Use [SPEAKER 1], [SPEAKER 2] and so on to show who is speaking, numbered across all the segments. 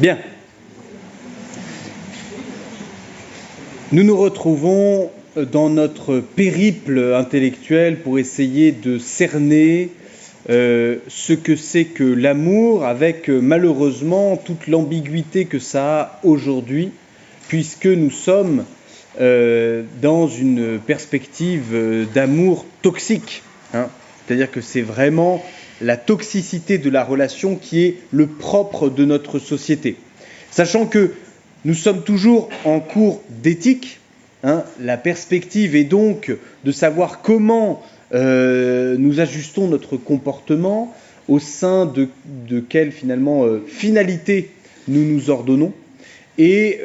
[SPEAKER 1] Bien. Nous nous retrouvons dans notre périple intellectuel pour essayer de cerner ce que c'est que l'amour, avec malheureusement toute l'ambiguïté que ça a aujourd'hui, puisque nous sommes dans une perspective d'amour toxique. C'est-à-dire que c'est vraiment la toxicité de la relation qui est le propre de notre société. Sachant que nous sommes toujours en cours d'éthique, la perspective est donc de savoir comment nous ajustons notre comportement, au sein de quelle finalité nous nous ordonnons. Et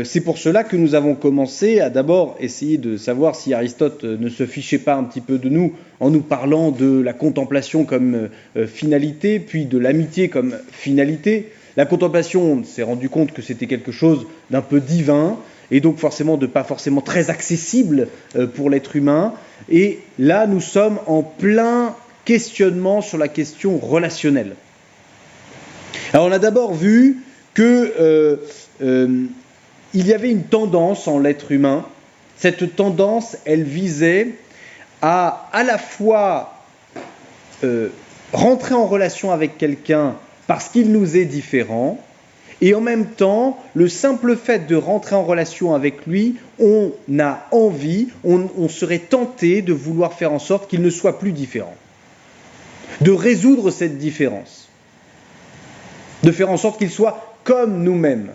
[SPEAKER 1] c'est pour cela que nous avons commencé à d'abord essayer de savoir si Aristote ne se fichait pas un petit peu de nous en nous parlant de la contemplation comme finalité, puis de l'amitié comme finalité. La contemplation, on s'est rendu compte que c'était quelque chose d'un peu divin, et donc forcément pas forcément très accessible pour l'être humain. Et là, nous sommes en plein questionnement sur la question relationnelle. Alors on a d'abord vu que il y avait une tendance en l'être humain. Cette tendance, elle visait à la fois rentrer en relation avec quelqu'un parce qu'il nous est différent, et en même temps, le simple fait de rentrer en relation avec lui, on a envie, on serait tenté de vouloir faire en sorte qu'il ne soit plus différent, de résoudre cette différence, de faire en sorte qu'il soit comme nous-mêmes.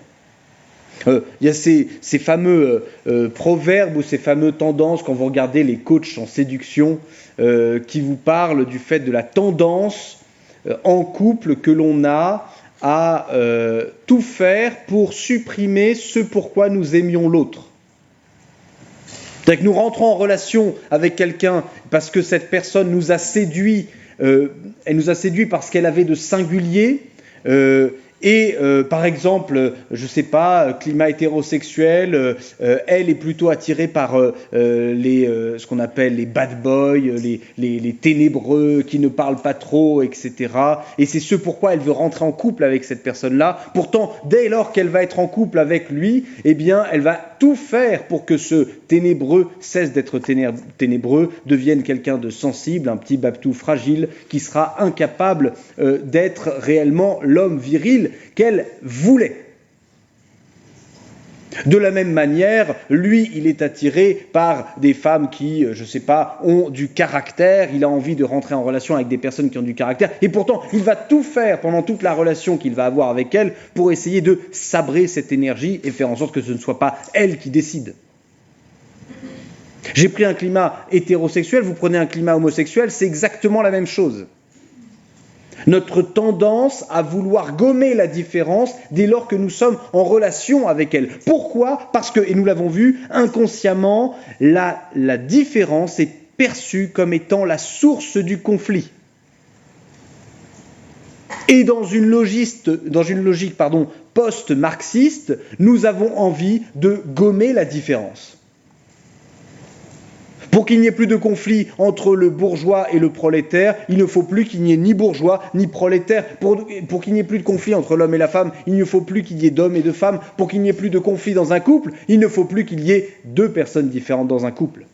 [SPEAKER 1] Il y a ces fameux proverbes ou ces fameuses tendances, quand vous regardez les coachs en séduction, qui vous parlent du fait de la tendance en couple que l'on a à tout faire pour supprimer ce pourquoi nous aimions l'autre. C'est-à-dire que nous rentrons en relation avec quelqu'un parce que cette personne nous a séduit, elle nous a séduit parce qu'elle avait de singulier, par exemple, je sais pas, climat hétérosexuel, elle est plutôt attirée par ce qu'on appelle les bad boys, les ténébreux qui ne parlent pas trop, etc. Et c'est ce pourquoi elle veut rentrer en couple avec cette personne-là. Pourtant, dès lors qu'elle va être en couple avec lui, eh bien, elle va tout faire pour que ce ténébreux cesse d'être ténébreux, devienne quelqu'un de sensible, un petit baptou fragile, qui sera incapable d'être réellement l'homme viril qu'elle voulait. De la même manière, lui, il est attiré par des femmes qui, je ne sais pas, ont du caractère, il a envie de rentrer en relation avec des personnes qui ont du caractère, et pourtant, il va tout faire pendant toute la relation qu'il va avoir avec elle pour essayer de sabrer cette énergie et faire en sorte que ce ne soit pas elle qui décide. J'ai pris un climat hétérosexuel, vous prenez un climat homosexuel, c'est exactement la même chose. Notre tendance à vouloir gommer la différence dès lors que nous sommes en relation avec elle. Pourquoi ? Parce que, et nous l'avons vu, inconsciemment, la différence est perçue comme étant la source du conflit. Et dans une logique post-marxiste, nous avons envie de gommer la différence. Pour qu'il n'y ait plus de conflit entre le bourgeois et le prolétaire, il ne faut plus qu'il n'y ait ni bourgeois ni prolétaire. Pour qu'il n'y ait plus de conflit entre l'homme et la femme, il ne faut plus qu'il y ait d'hommes et de femmes. Pour qu'il n'y ait plus de conflit dans un couple, il ne faut plus qu'il y ait deux personnes différentes dans un couple.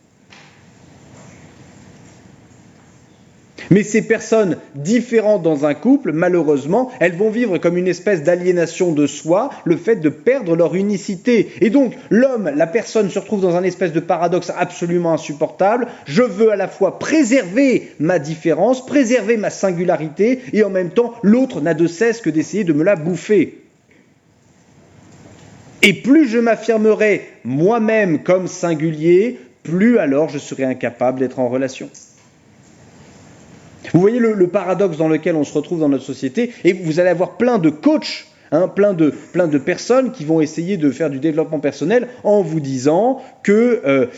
[SPEAKER 1] Mais ces personnes différentes dans un couple, malheureusement, elles vont vivre comme une espèce d'aliénation de soi, le fait de perdre leur unicité. Et donc, l'homme, la personne se retrouve dans un espèce de paradoxe absolument insupportable. Je veux à la fois préserver ma différence, préserver ma singularité, et en même temps, l'autre n'a de cesse que d'essayer de me la bouffer. Et plus je m'affirmerai moi-même comme singulier, plus alors je serai incapable d'être en relation. Vous voyez le paradoxe dans lequel on se retrouve dans notre société, et vous allez avoir plein de coachs, plein de personnes qui vont essayer de faire du développement personnel en vous disant que,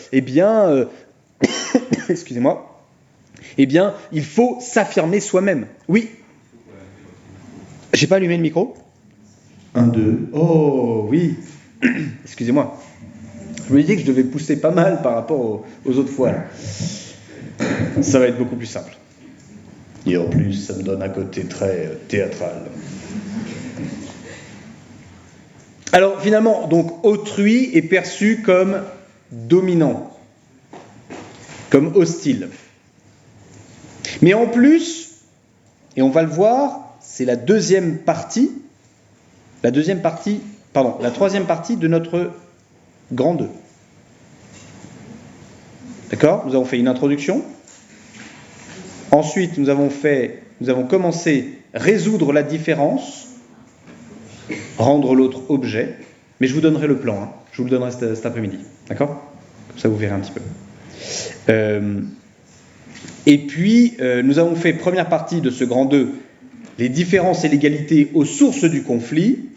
[SPEAKER 1] excusez-moi, il faut s'affirmer soi-même. Oui. J'ai pas allumé le micro ? 1, 2. Oh, oui. Excusez-moi. Je me disais que je devais pousser pas mal par rapport aux autres fois. Là. Ça va être beaucoup plus simple. Et en plus, ça me donne un côté très théâtral. Alors finalement, donc autrui est perçu comme dominant, comme hostile. Mais en plus, et on va le voir, c'est la troisième partie de notre grand 2. D'accord ? Nous avons fait une introduction. Ensuite, nous avons commencé à résoudre la différence, rendre l'autre objet. Mais je vous donnerai le plan. Hein. Je vous le donnerai cet après-midi. D'accord ? Comme ça, vous verrez un petit peu. Et puis, nous avons fait première partie de ce grand 2, les différences et l'égalité aux sources du conflit.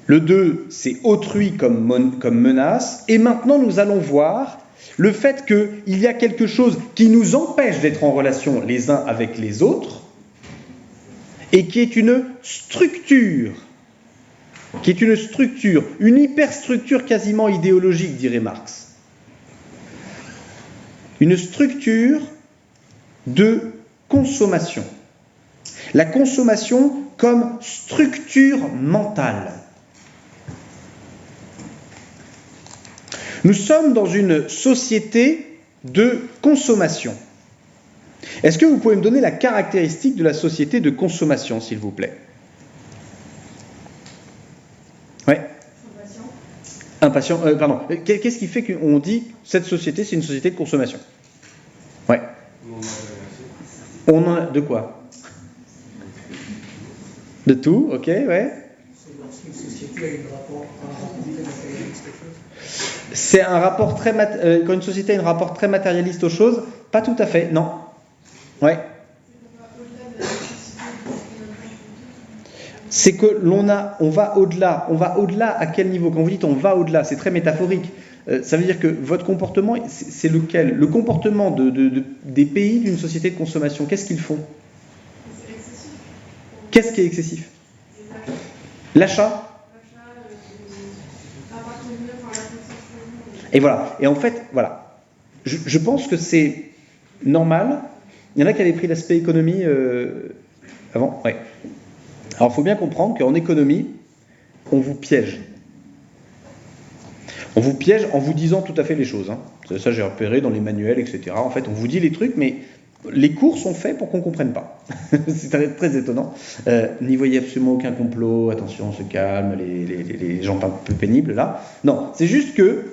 [SPEAKER 1] Le 2, c'est autrui comme menace. Et maintenant, nous allons voir le fait qu'il y a quelque chose qui nous empêche d'être en relation les uns avec les autres et qui est une structure, une hyperstructure quasiment idéologique, dirait Marx. Une structure de consommation. La consommation comme structure mentale. Nous sommes dans une société de consommation. Est-ce que vous pouvez me donner la caractéristique de la société de consommation, s'il vous plaît ? Ouais. Impatient. Pardon. Qu'est-ce qui fait qu'on dit que cette société, c'est une société de consommation ? Ouais. On en a de quoi ? De tout, ok, ouais.
[SPEAKER 2] C'est lorsqu'une société a un rapport très matérialiste aux choses.
[SPEAKER 1] C'est un rapport quand une société a un rapport très matérialiste aux choses, pas tout à fait, non. Ouais. C'est que on va au-delà à quel niveau ? Quand vous dites on va au-delà, c'est très métaphorique. Ça veut dire que votre comportement, c'est lequel ? Le comportement des pays d'une société de consommation, qu'est-ce qu'ils font ? Qu'est-ce qui est excessif ? L'achat ? Et voilà. Et en fait, voilà. Je pense que c'est normal. Il y en a qui avaient pris l'aspect économie avant. Ouais. Alors, il faut bien comprendre qu'en économie, on vous piège. On vous piège en vous disant tout à fait les choses. Hein. Ça, j'ai repéré dans les manuels, etc. En fait, on vous dit les trucs, mais les cours sont faits pour qu'on ne comprenne pas. C'est très, très étonnant. N'y voyez absolument aucun complot. Attention, on se calme, les gens un peu pénibles là. Non, c'est juste que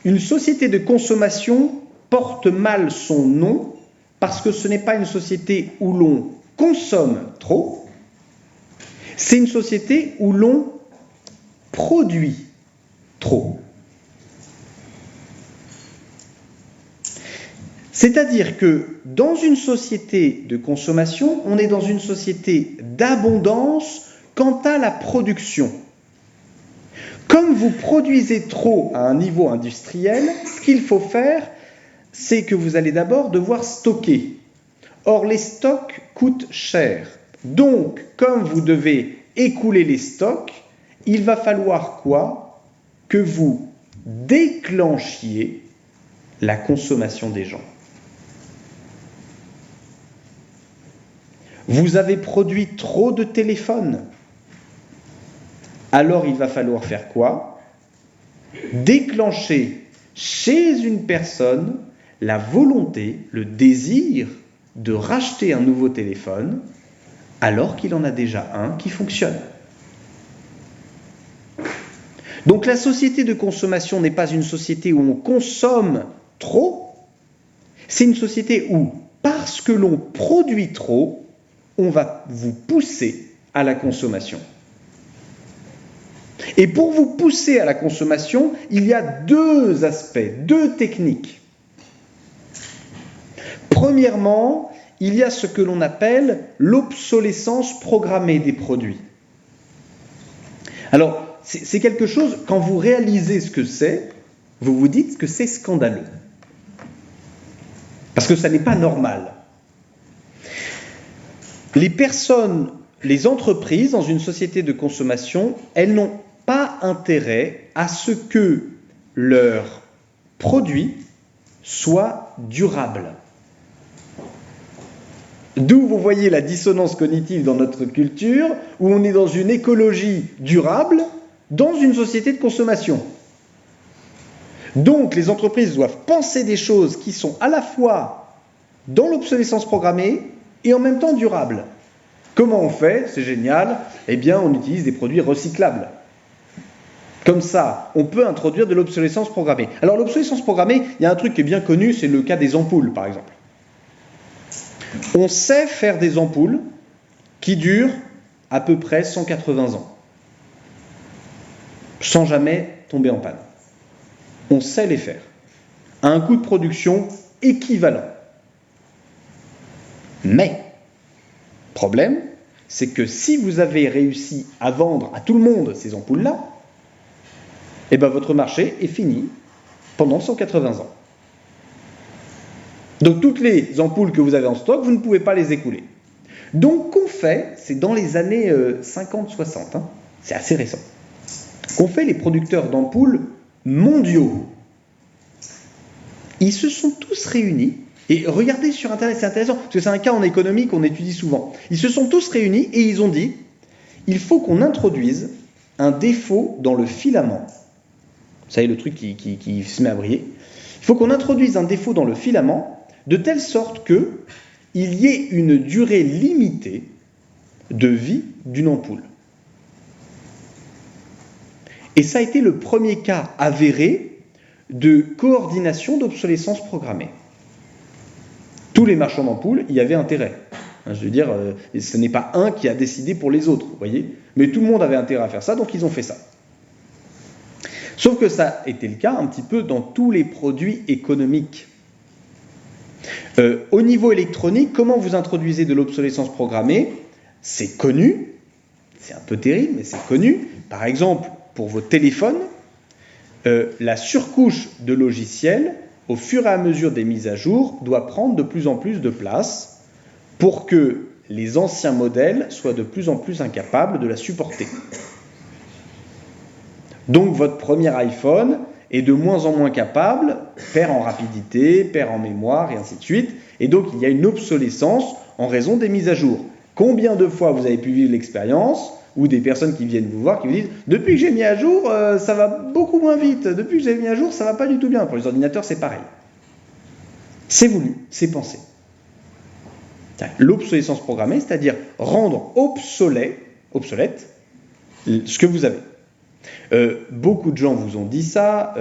[SPEAKER 1] une société de consommation porte mal son nom parce que ce n'est pas une société où l'on consomme trop, c'est une société où l'on produit trop. C'est-à-dire que dans une société de consommation, on est dans une société d'abondance quant à la production. Comme vous produisez trop à un niveau industriel, ce qu'il faut faire, c'est que vous allez d'abord devoir stocker. Or, les stocks coûtent cher. Donc, comme vous devez écouler les stocks, il va falloir quoi ? Que vous déclenchiez la consommation des gens. Vous avez produit trop de téléphones. Alors il va falloir faire quoi ? Déclencher chez une personne la volonté, le désir de racheter un nouveau téléphone alors qu'il en a déjà un qui fonctionne. Donc la société de consommation n'est pas une société où on consomme trop, c'est une société où, parce que l'on produit trop, on va vous pousser à la consommation. Et pour vous pousser à la consommation, il y a deux aspects, deux techniques. Premièrement, il y a ce que l'on appelle l'obsolescence programmée des produits. Alors, c'est quelque chose, quand vous réalisez ce que c'est, vous vous dites que c'est scandaleux. Parce que ça n'est pas normal. Les personnes, les entreprises dans une société de consommation, elles n'ont pas intérêt à ce que leurs produits soient durables. D'où vous voyez la dissonance cognitive dans notre culture, où on est dans une écologie durable,
[SPEAKER 3] dans une société de consommation. Donc, les entreprises doivent penser des choses qui sont à la fois dans l'obsolescence programmée et en même temps durables. Comment on fait? C'est génial. Eh bien, on utilise des produits recyclables. Comme ça, on peut introduire de l'obsolescence programmée. Alors, l'obsolescence programmée, il y a un truc qui est bien connu, c'est le cas des ampoules, par exemple. On sait faire des ampoules qui durent à peu près 180 ans, sans jamais tomber en panne. On sait les faire, à un coût de production équivalent. Mais, problème, c'est que si vous avez réussi à vendre à tout le monde ces ampoules-là, eh bien votre marché est fini pendant 180 ans. Donc toutes les ampoules que vous avez en stock, vous ne pouvez pas les écouler. Donc qu'ont fait, c'est dans les années 50-60, c'est assez récent, qu'ont fait les producteurs d'ampoules mondiaux. Ils se sont tous réunis, et regardez sur Internet, c'est intéressant, parce que c'est un cas en économie qu'on étudie souvent. Ils se sont tous réunis et ils ont dit, il faut qu'on introduise un défaut dans le filament. Vous savez, le truc qui se met à briller. Il faut qu'on introduise un défaut dans le filament, de telle sorte qu'il y ait une durée limitée de vie d'une ampoule. Et ça a été le premier cas avéré de coordination d'obsolescence programmée. Tous les marchands d'ampoules y avaient intérêt. Je veux dire, ce n'est pas un qui a décidé pour les autres, vous voyez. Mais tout le monde avait intérêt à faire ça, donc ils ont fait ça. Sauf que ça a été le cas un petit peu dans tous les produits économiques. Au niveau électronique, comment vous introduisez de l'obsolescence programmée? C'est connu, c'est un peu terrible, mais c'est connu. Par exemple, pour vos téléphones, la surcouche de logiciels, au fur et à mesure des mises à jour, doit prendre de plus en plus de place pour que les anciens modèles soient de plus en plus incapables de la supporter. Donc votre premier iPhone est de moins en moins capable, perd en rapidité, perd en mémoire, et ainsi de suite. Et donc il y a une obsolescence en raison des mises à jour. Combien de fois vous avez pu vivre l'expérience, ou des personnes qui viennent vous voir, qui vous disent « Depuis que j'ai mis à jour, ça va beaucoup moins vite. Depuis que j'ai mis à jour, ça ne va pas du tout bien. » Pour les ordinateurs, c'est pareil. C'est voulu, c'est pensé. L'obsolescence programmée, c'est-à-dire rendre obsolète ce que vous avez. Beaucoup de gens vous ont dit ça,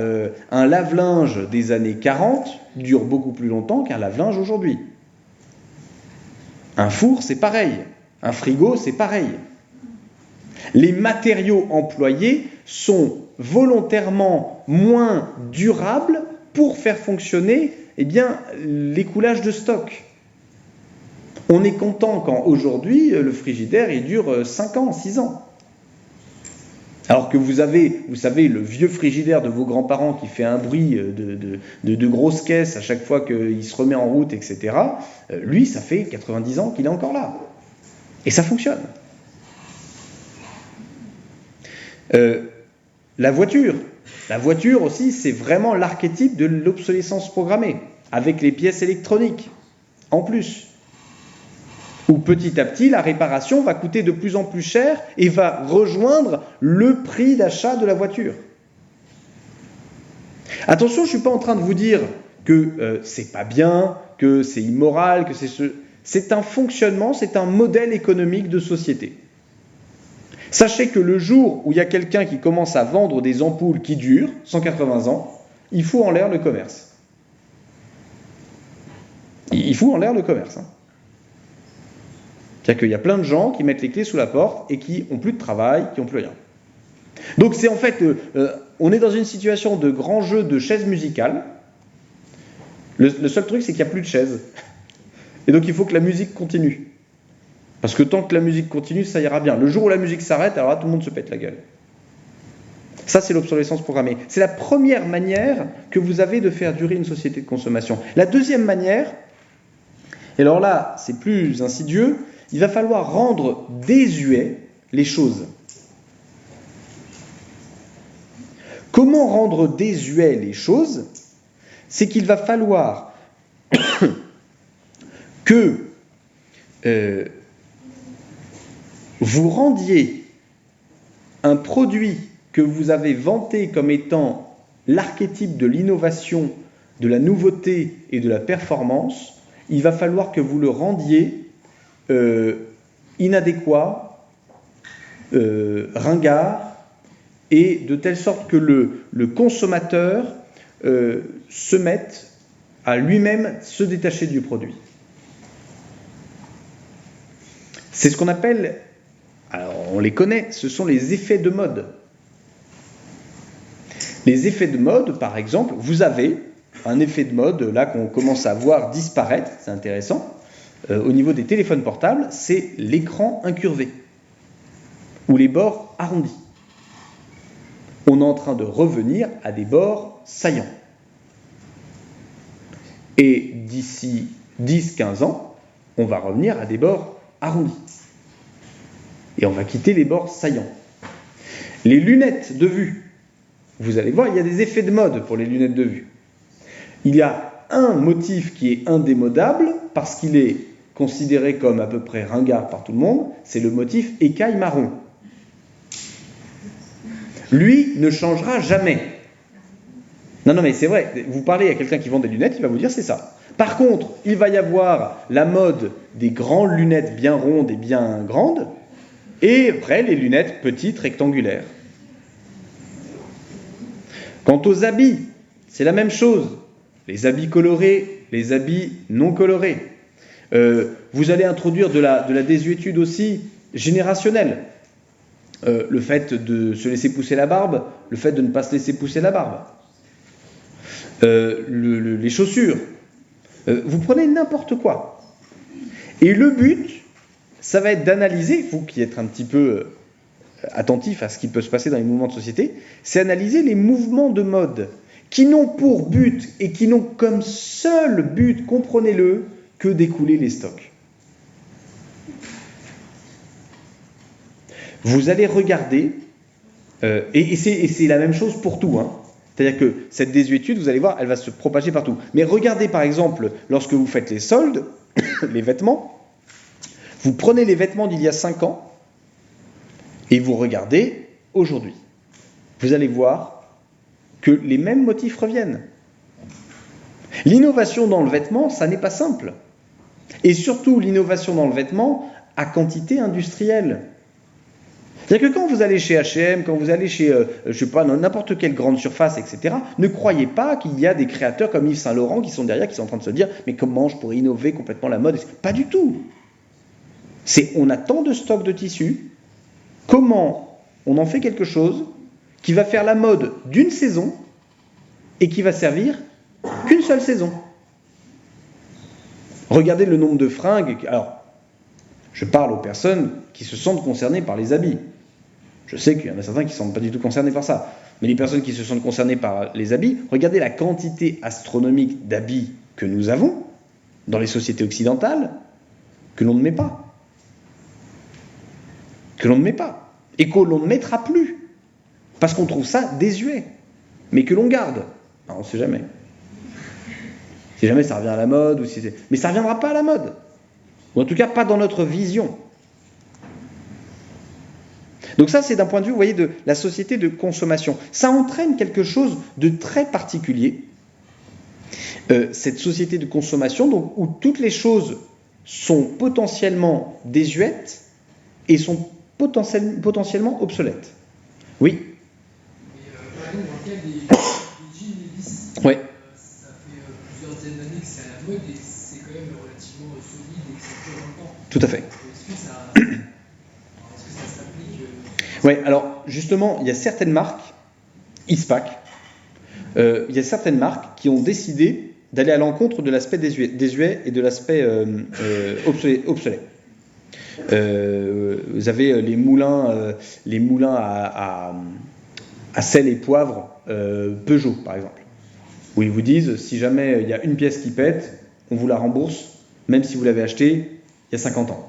[SPEAKER 3] un lave-linge des années 40 dure beaucoup plus longtemps qu'un lave-linge aujourd'hui. Un four, c'est pareil. Un frigo, c'est pareil. Les matériaux employés sont volontairement moins durables pour faire fonctionner l'écoulage de stock. On est content quand aujourd'hui le frigidaire il dure 5 ans, 6 ans. Alors que vous avez, vous savez, le vieux frigidaire de vos grands-parents qui fait un bruit de grosses caisses à chaque fois qu'il se remet en route, etc. Lui, ça fait 90 ans qu'il est encore là. Et ça fonctionne. La voiture aussi, c'est vraiment l'archétype de l'obsolescence programmée, avec les pièces électroniques, en plus. Où petit à petit, la réparation va coûter de plus en plus cher et va rejoindre le prix d'achat de la voiture. Attention, je ne suis pas en train de vous dire que c'est pas bien, que c'est immoral, que c'est un fonctionnement, c'est un modèle économique de société. Sachez que le jour où il y a quelqu'un qui commence à vendre des ampoules qui durent 180 ans, il fout en l'air le commerce. Il fout en l'air le commerce. C'est-à-dire qu'il y a plein de gens qui mettent les clés sous la porte et qui n'ont plus de travail, qui n'ont plus rien. Donc c'est en fait, on est dans une situation de grand jeu de chaises musicales. Le seul truc, c'est qu'il n'y a plus de chaises. Et donc il faut que la musique continue. Parce que tant que la musique continue, ça ira bien. Le jour où la musique s'arrête, alors là, tout le monde se pète la gueule. Ça, c'est l'obsolescence programmée. C'est la première manière que vous avez de faire durer une société de consommation. La deuxième manière, et alors là, c'est plus insidieux, il va falloir rendre désuets les choses. Comment rendre désuets les choses? C'est qu'il va falloir que vous rendiez un produit que vous avez vanté comme étant l'archétype de l'innovation, de la nouveauté et de la performance, il va falloir que vous le rendiez inadéquat, ringard, et de telle sorte que le consommateur se mette à lui-même se détacher du produit. C'est ce qu'on appelle, alors on les connaît, ce sont les effets de mode. Les effets de mode, par exemple, vous avez un effet de mode, là qu'on commence à voir disparaître, c'est intéressant, au niveau des téléphones portables, c'est l'écran incurvé, ou les bords arrondis. On est en train de revenir à des bords saillants. Et d'ici 10-15 ans, on va revenir à des bords arrondis. Et on va quitter les bords saillants. Les lunettes de vue, vous allez voir, il y a des effets de mode pour les lunettes de vue. Il y a un motif qui est indémodable, parce qu'il est considéré comme à peu près ringard par tout le monde, c'est le motif écaille marron. Lui ne changera jamais. Non, mais c'est vrai, vous parlez à quelqu'un qui vend des lunettes, il va vous dire c'est ça. Par contre, il va y avoir la mode des grandes lunettes bien rondes et bien grandes, et après les lunettes petites, rectangulaires. Quant aux habits, c'est la même chose. Les habits colorés, les habits non colorés. Vous allez introduire de la désuétude aussi générationnelle. Le fait de se laisser pousser la barbe, le fait de ne pas se laisser pousser la barbe. Les chaussures. Vous prenez n'importe quoi. Et le but, ça va être d'analyser, vous qui êtes un petit peu attentif à ce qui peut se passer dans les mouvements de société, c'est analyser les mouvements de mode qui n'ont pour but et qui n'ont comme seul but, comprenez-le, que d'écouler les stocks. Vous allez regarder, et c'est la même chose pour tout, hein. C'est-à-dire que cette désuétude, vous allez voir, elle va se propager partout. Mais regardez par exemple, lorsque vous faites les soldes, les vêtements, vous prenez les vêtements d'il y a 5 ans, et vous regardez aujourd'hui. Vous allez voir que les mêmes motifs reviennent. L'innovation dans le vêtement, ça n'est pas simple. Et surtout, l'innovation dans le vêtement à quantité industrielle. C'est-à-dire que quand vous allez chez H&M, quand vous allez chez, n'importe quelle grande surface, etc., ne croyez pas qu'il y a des créateurs comme Yves Saint Laurent qui sont derrière, qui sont en train de se dire « mais comment je pourrais innover complètement la mode ?» Pas du tout. On a tant de stocks de tissus, comment on en fait quelque chose qui va faire la mode d'une saison et qui va servir qu'une seule saison. Regardez le nombre de fringues. Alors, je parle aux personnes qui se sentent concernées par les habits. Je sais qu'il y en a certains qui ne sont pas du tout concernés par ça. Mais les personnes qui se sentent concernées par les habits, regardez la quantité astronomique d'habits que nous avons dans les sociétés occidentales que l'on ne met pas. Que l'on ne met pas. Et que l'on ne mettra plus. Parce qu'on trouve ça désuet. Mais que l'on garde. Alors, on ne sait jamais. Si jamais ça revient à la mode. Mais ça ne reviendra pas à la mode. Ou en tout cas, pas dans notre vision. Donc ça, c'est d'un point de vue, vous voyez, de la société de consommation. Ça entraîne quelque chose de très particulier. Cette société de consommation, donc, où toutes les choses sont potentiellement désuètes et sont potentiellement obsolètes. Oui.
[SPEAKER 2] Par exemple, dans le cas des jeans Levi's,
[SPEAKER 3] Oui.
[SPEAKER 2] Ça fait plusieurs dizaines d'années que c'est à la mode et c'est quand même relativement solide et que ça dure longtemps.
[SPEAKER 3] Tout à fait.
[SPEAKER 2] Est-ce que ça s'applique
[SPEAKER 3] Oui, alors justement, il y a certaines marques, ISPAC, il y a certaines marques qui ont décidé d'aller à l'encontre de l'aspect désuet et de l'aspect obsolète. Vous avez les moulins à sel et poivre Peugeot, par exemple, où ils vous disent, si jamais il y a une pièce qui pète, on vous la rembourse, même si vous l'avez acheté il y a 50 ans.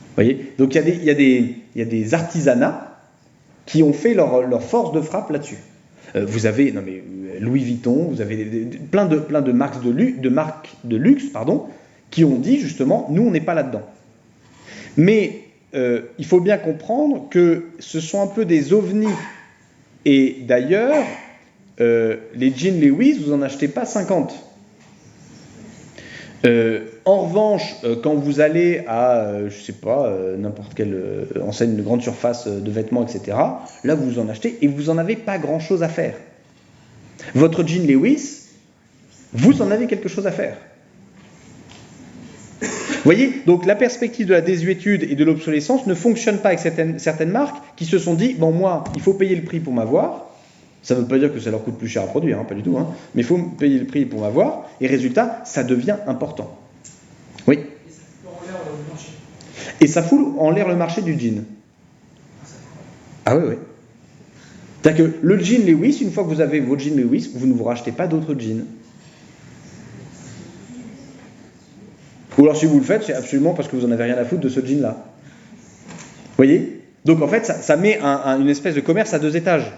[SPEAKER 3] Vous voyez ? Donc il y a des artisanats qui ont fait leur force de frappe là-dessus. Vous avez Louis Vuitton, vous avez plein de marques de luxe, qui ont dit justement, nous on n'est pas là-dedans. Mais il faut bien comprendre que ce sont un peu des ovnis Et d'ailleurs, les jeans Lewis, vous n'en achetez pas 50. En revanche, quand vous allez à, je sais pas, n'importe quelle enseigne de grande surface de vêtements, etc., là vous en achetez et vous n'en avez pas grand-chose à faire. Votre jean Lewis, vous en avez quelque chose à faire. Vous voyez, donc la perspective de la désuétude et de l'obsolescence ne fonctionne pas avec certaines marques qui se sont dit, bon moi, il faut payer le prix pour m'avoir. Ça ne veut pas dire que ça leur coûte plus cher à produire, pas du tout, mais il faut payer le prix pour m'avoir, et résultat, ça devient important. Oui. Et ça fout en l'air le marché du jean. Ah oui, oui. C'est-à-dire que le jean Lewis, une fois que vous avez votre jean Lewis, vous ne vous rachetez pas d'autres jeans. Ou alors si vous le faites, c'est absolument parce que vous n'en avez rien à foutre de ce jean-là. Vous voyez? Donc en fait, ça met une espèce de commerce à 2 étages.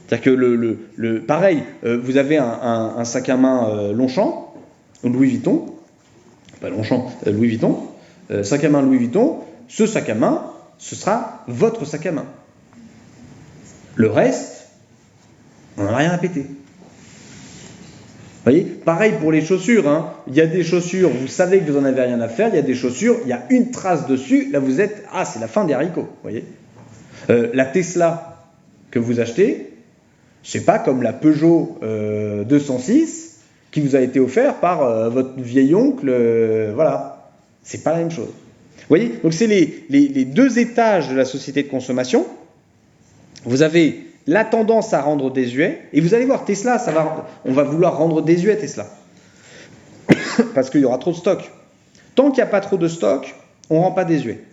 [SPEAKER 3] C'est-à-dire que pareil, vous avez un sac à main Longchamp, Louis Vuitton, pas Longchamp, Louis Vuitton, sac à main Louis Vuitton, ce sac à main, ce sera votre sac à main. Le reste, on n'en a rien à péter. Vous voyez? Pareil pour les chaussures, il y a des chaussures, vous savez que vous n'en avez rien à faire, il y a des chaussures, il y a une trace dessus, là vous êtes, c'est la fin des haricots, vous voyez? La Tesla que vous achetez, c'est pas comme la Peugeot 206 qui vous a été offert par votre vieil oncle, voilà. C'est pas la même chose. Vous voyez? Donc c'est les 2 étages de la société de consommation. Vous avez la tendance à rendre désuet, et vous allez voir, Tesla, on va vouloir rendre désuet Tesla. Parce qu'il y aura trop de stock. Tant qu'il n'y a pas trop de stock, on ne rend pas désuet.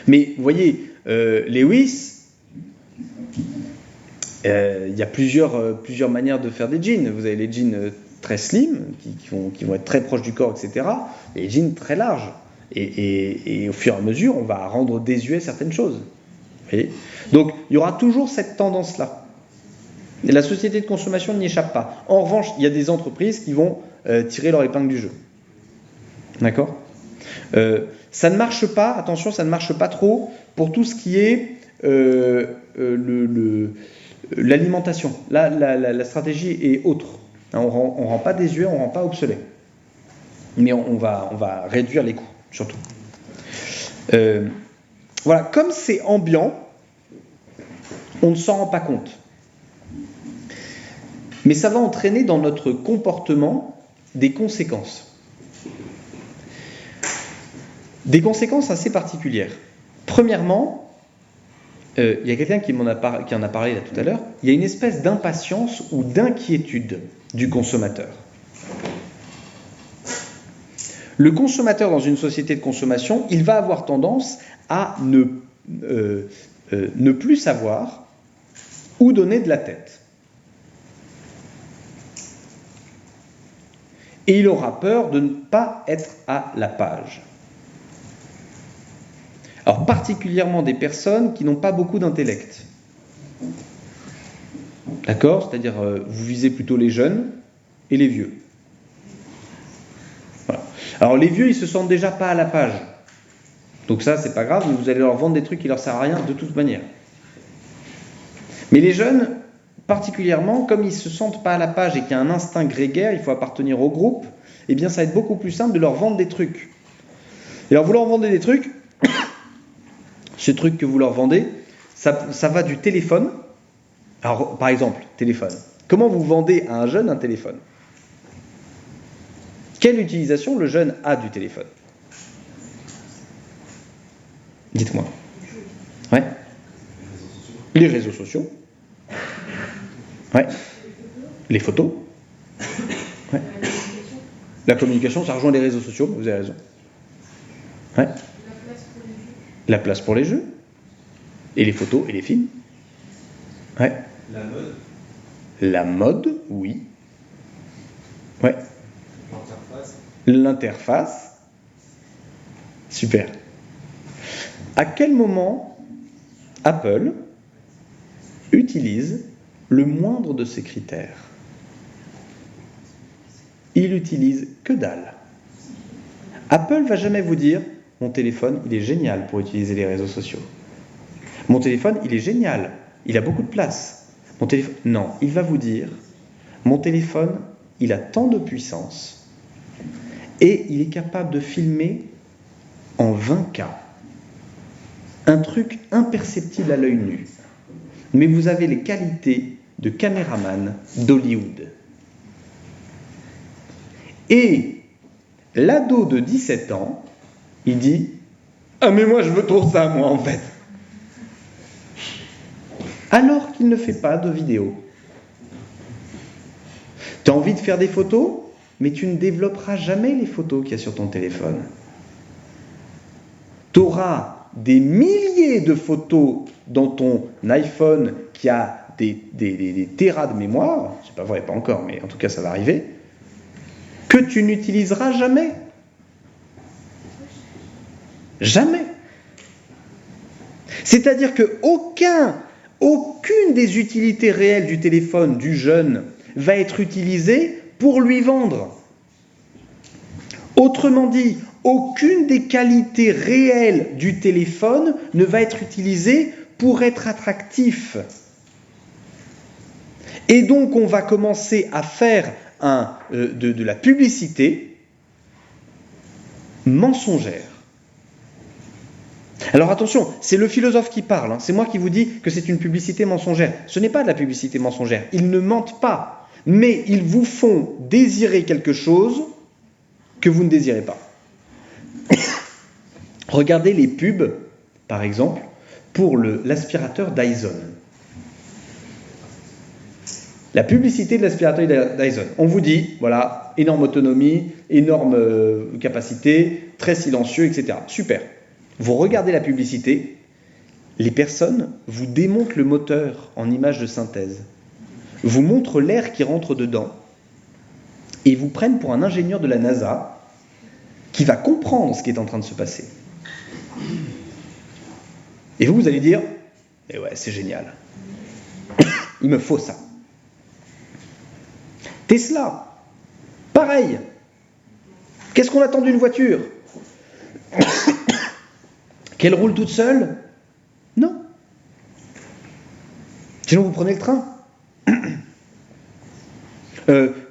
[SPEAKER 3] Mais vous voyez, Lewis, il y a plusieurs manières de faire des jeans. Vous avez les jeans très slim, qui vont être très proches du corps, etc. Et les jeans très larges. Et au fur et à mesure, on va rendre désuet certaines choses. Vous voyez? Donc, il y aura toujours cette tendance-là. Et la société de consommation n'y échappe pas. En revanche, il y a des entreprises qui vont tirer leur épingle du jeu. D'accord? Ça ne marche pas, attention, ça ne marche pas trop pour tout ce qui est l'alimentation. Là, la stratégie est autre. On ne rend pas désuet, on ne rend pas obsolète. Mais on va réduire les coûts, surtout. Voilà, comme c'est ambiant, on ne s'en rend pas compte. Mais ça va entraîner dans notre comportement des conséquences. Des conséquences assez particulières. Premièrement, il y a quelqu'un qui en a parlé là tout à l'heure, il y a une espèce d'impatience ou d'inquiétude du consommateur. Le consommateur dans une société de consommation, il va avoir tendance à ne plus savoir où donner de la tête. Et il aura peur de ne pas être à la page. Alors particulièrement des personnes qui n'ont pas beaucoup d'intellect. D'accord? C'est-à-dire, vous visez plutôt les jeunes et les vieux. Voilà. Alors les vieux, ils se sentent déjà pas à la page. Donc ça, c'est pas grave, mais vous allez leur vendre des trucs qui leur servent à rien de toute manière. Mais les jeunes, particulièrement, comme ils se sentent pas à la page et qu'il y a un instinct grégaire, il faut appartenir au groupe, eh bien ça va être beaucoup plus simple de leur vendre des trucs. Et alors vous leur vendez des trucs, ce truc que vous leur vendez, ça va du téléphone. Alors par exemple, téléphone. Comment vous vendez à un jeune un téléphone? Quelle utilisation le jeune a du téléphone? Dites-moi. Ouais. Les réseaux sociaux. Ouais. Les photos. Ouais. La communication, ça rejoint les réseaux sociaux, vous avez raison. Ouais. La place pour les jeux. Et les photos et les films. Ouais.
[SPEAKER 4] La mode.
[SPEAKER 3] La mode, oui. Ouais.
[SPEAKER 4] L'interface.
[SPEAKER 3] L'interface. Super. À quel moment Apple utilise le moindre de ces critères? Il utilise que dalle. Apple va jamais vous dire « Mon téléphone, il est génial pour utiliser les réseaux sociaux. Mon téléphone, il est génial il a beaucoup de place. Mon téléphone, non, il va vous dire, mon téléphone, il a tant de puissance et il est capable de filmer en 20K. Un truc imperceptible à l'œil nu. Mais vous avez les qualités de caméraman d'Hollywood. Et l'ado de 17 ans, il dit « Ah mais moi je veux trop ça moi en fait !» Alors qu'il ne fait pas de vidéo. Tu as envie de faire des photos, mais tu ne développeras jamais les photos qu'il y a sur ton téléphone. Tu auras des milliers de photos dans ton iPhone qui a des téras de mémoire, c'est pas vrai, pas encore, mais en tout cas ça va arriver, que tu n'utiliseras jamais. Jamais. C'est-à-dire que aucune des utilités réelles du téléphone du jeune va être utilisée pour lui vendre. Autrement dit, aucune des qualités réelles du téléphone ne va être utilisée pour être attractif. Et donc, on va commencer à faire de la publicité mensongère. Alors attention, c'est le philosophe qui parle, hein. C'est moi qui vous dis que c'est une publicité mensongère. Ce n'est pas de la publicité mensongère, ils ne mentent pas, mais ils vous font désirer quelque chose que vous ne désirez pas. Regardez les pubs, par exemple, pour l'aspirateur Dyson. La publicité de l'aspirateur Dyson. On vous dit, voilà, énorme autonomie, énorme capacité, très silencieux, etc. Super. Vous regardez la publicité, les personnes vous démontent le moteur en image de synthèse, vous montrent l'air qui rentre dedans, et vous prennent pour un ingénieur de la NASA qui va comprendre ce qui est en train de se passer. Et vous allez dire, eh ouais, c'est génial. Il me faut ça. Tesla, pareil. Qu'est-ce qu'on attend d'une voiture ? Qu'elle roule toute seule ? Non. Sinon, vous prenez le train.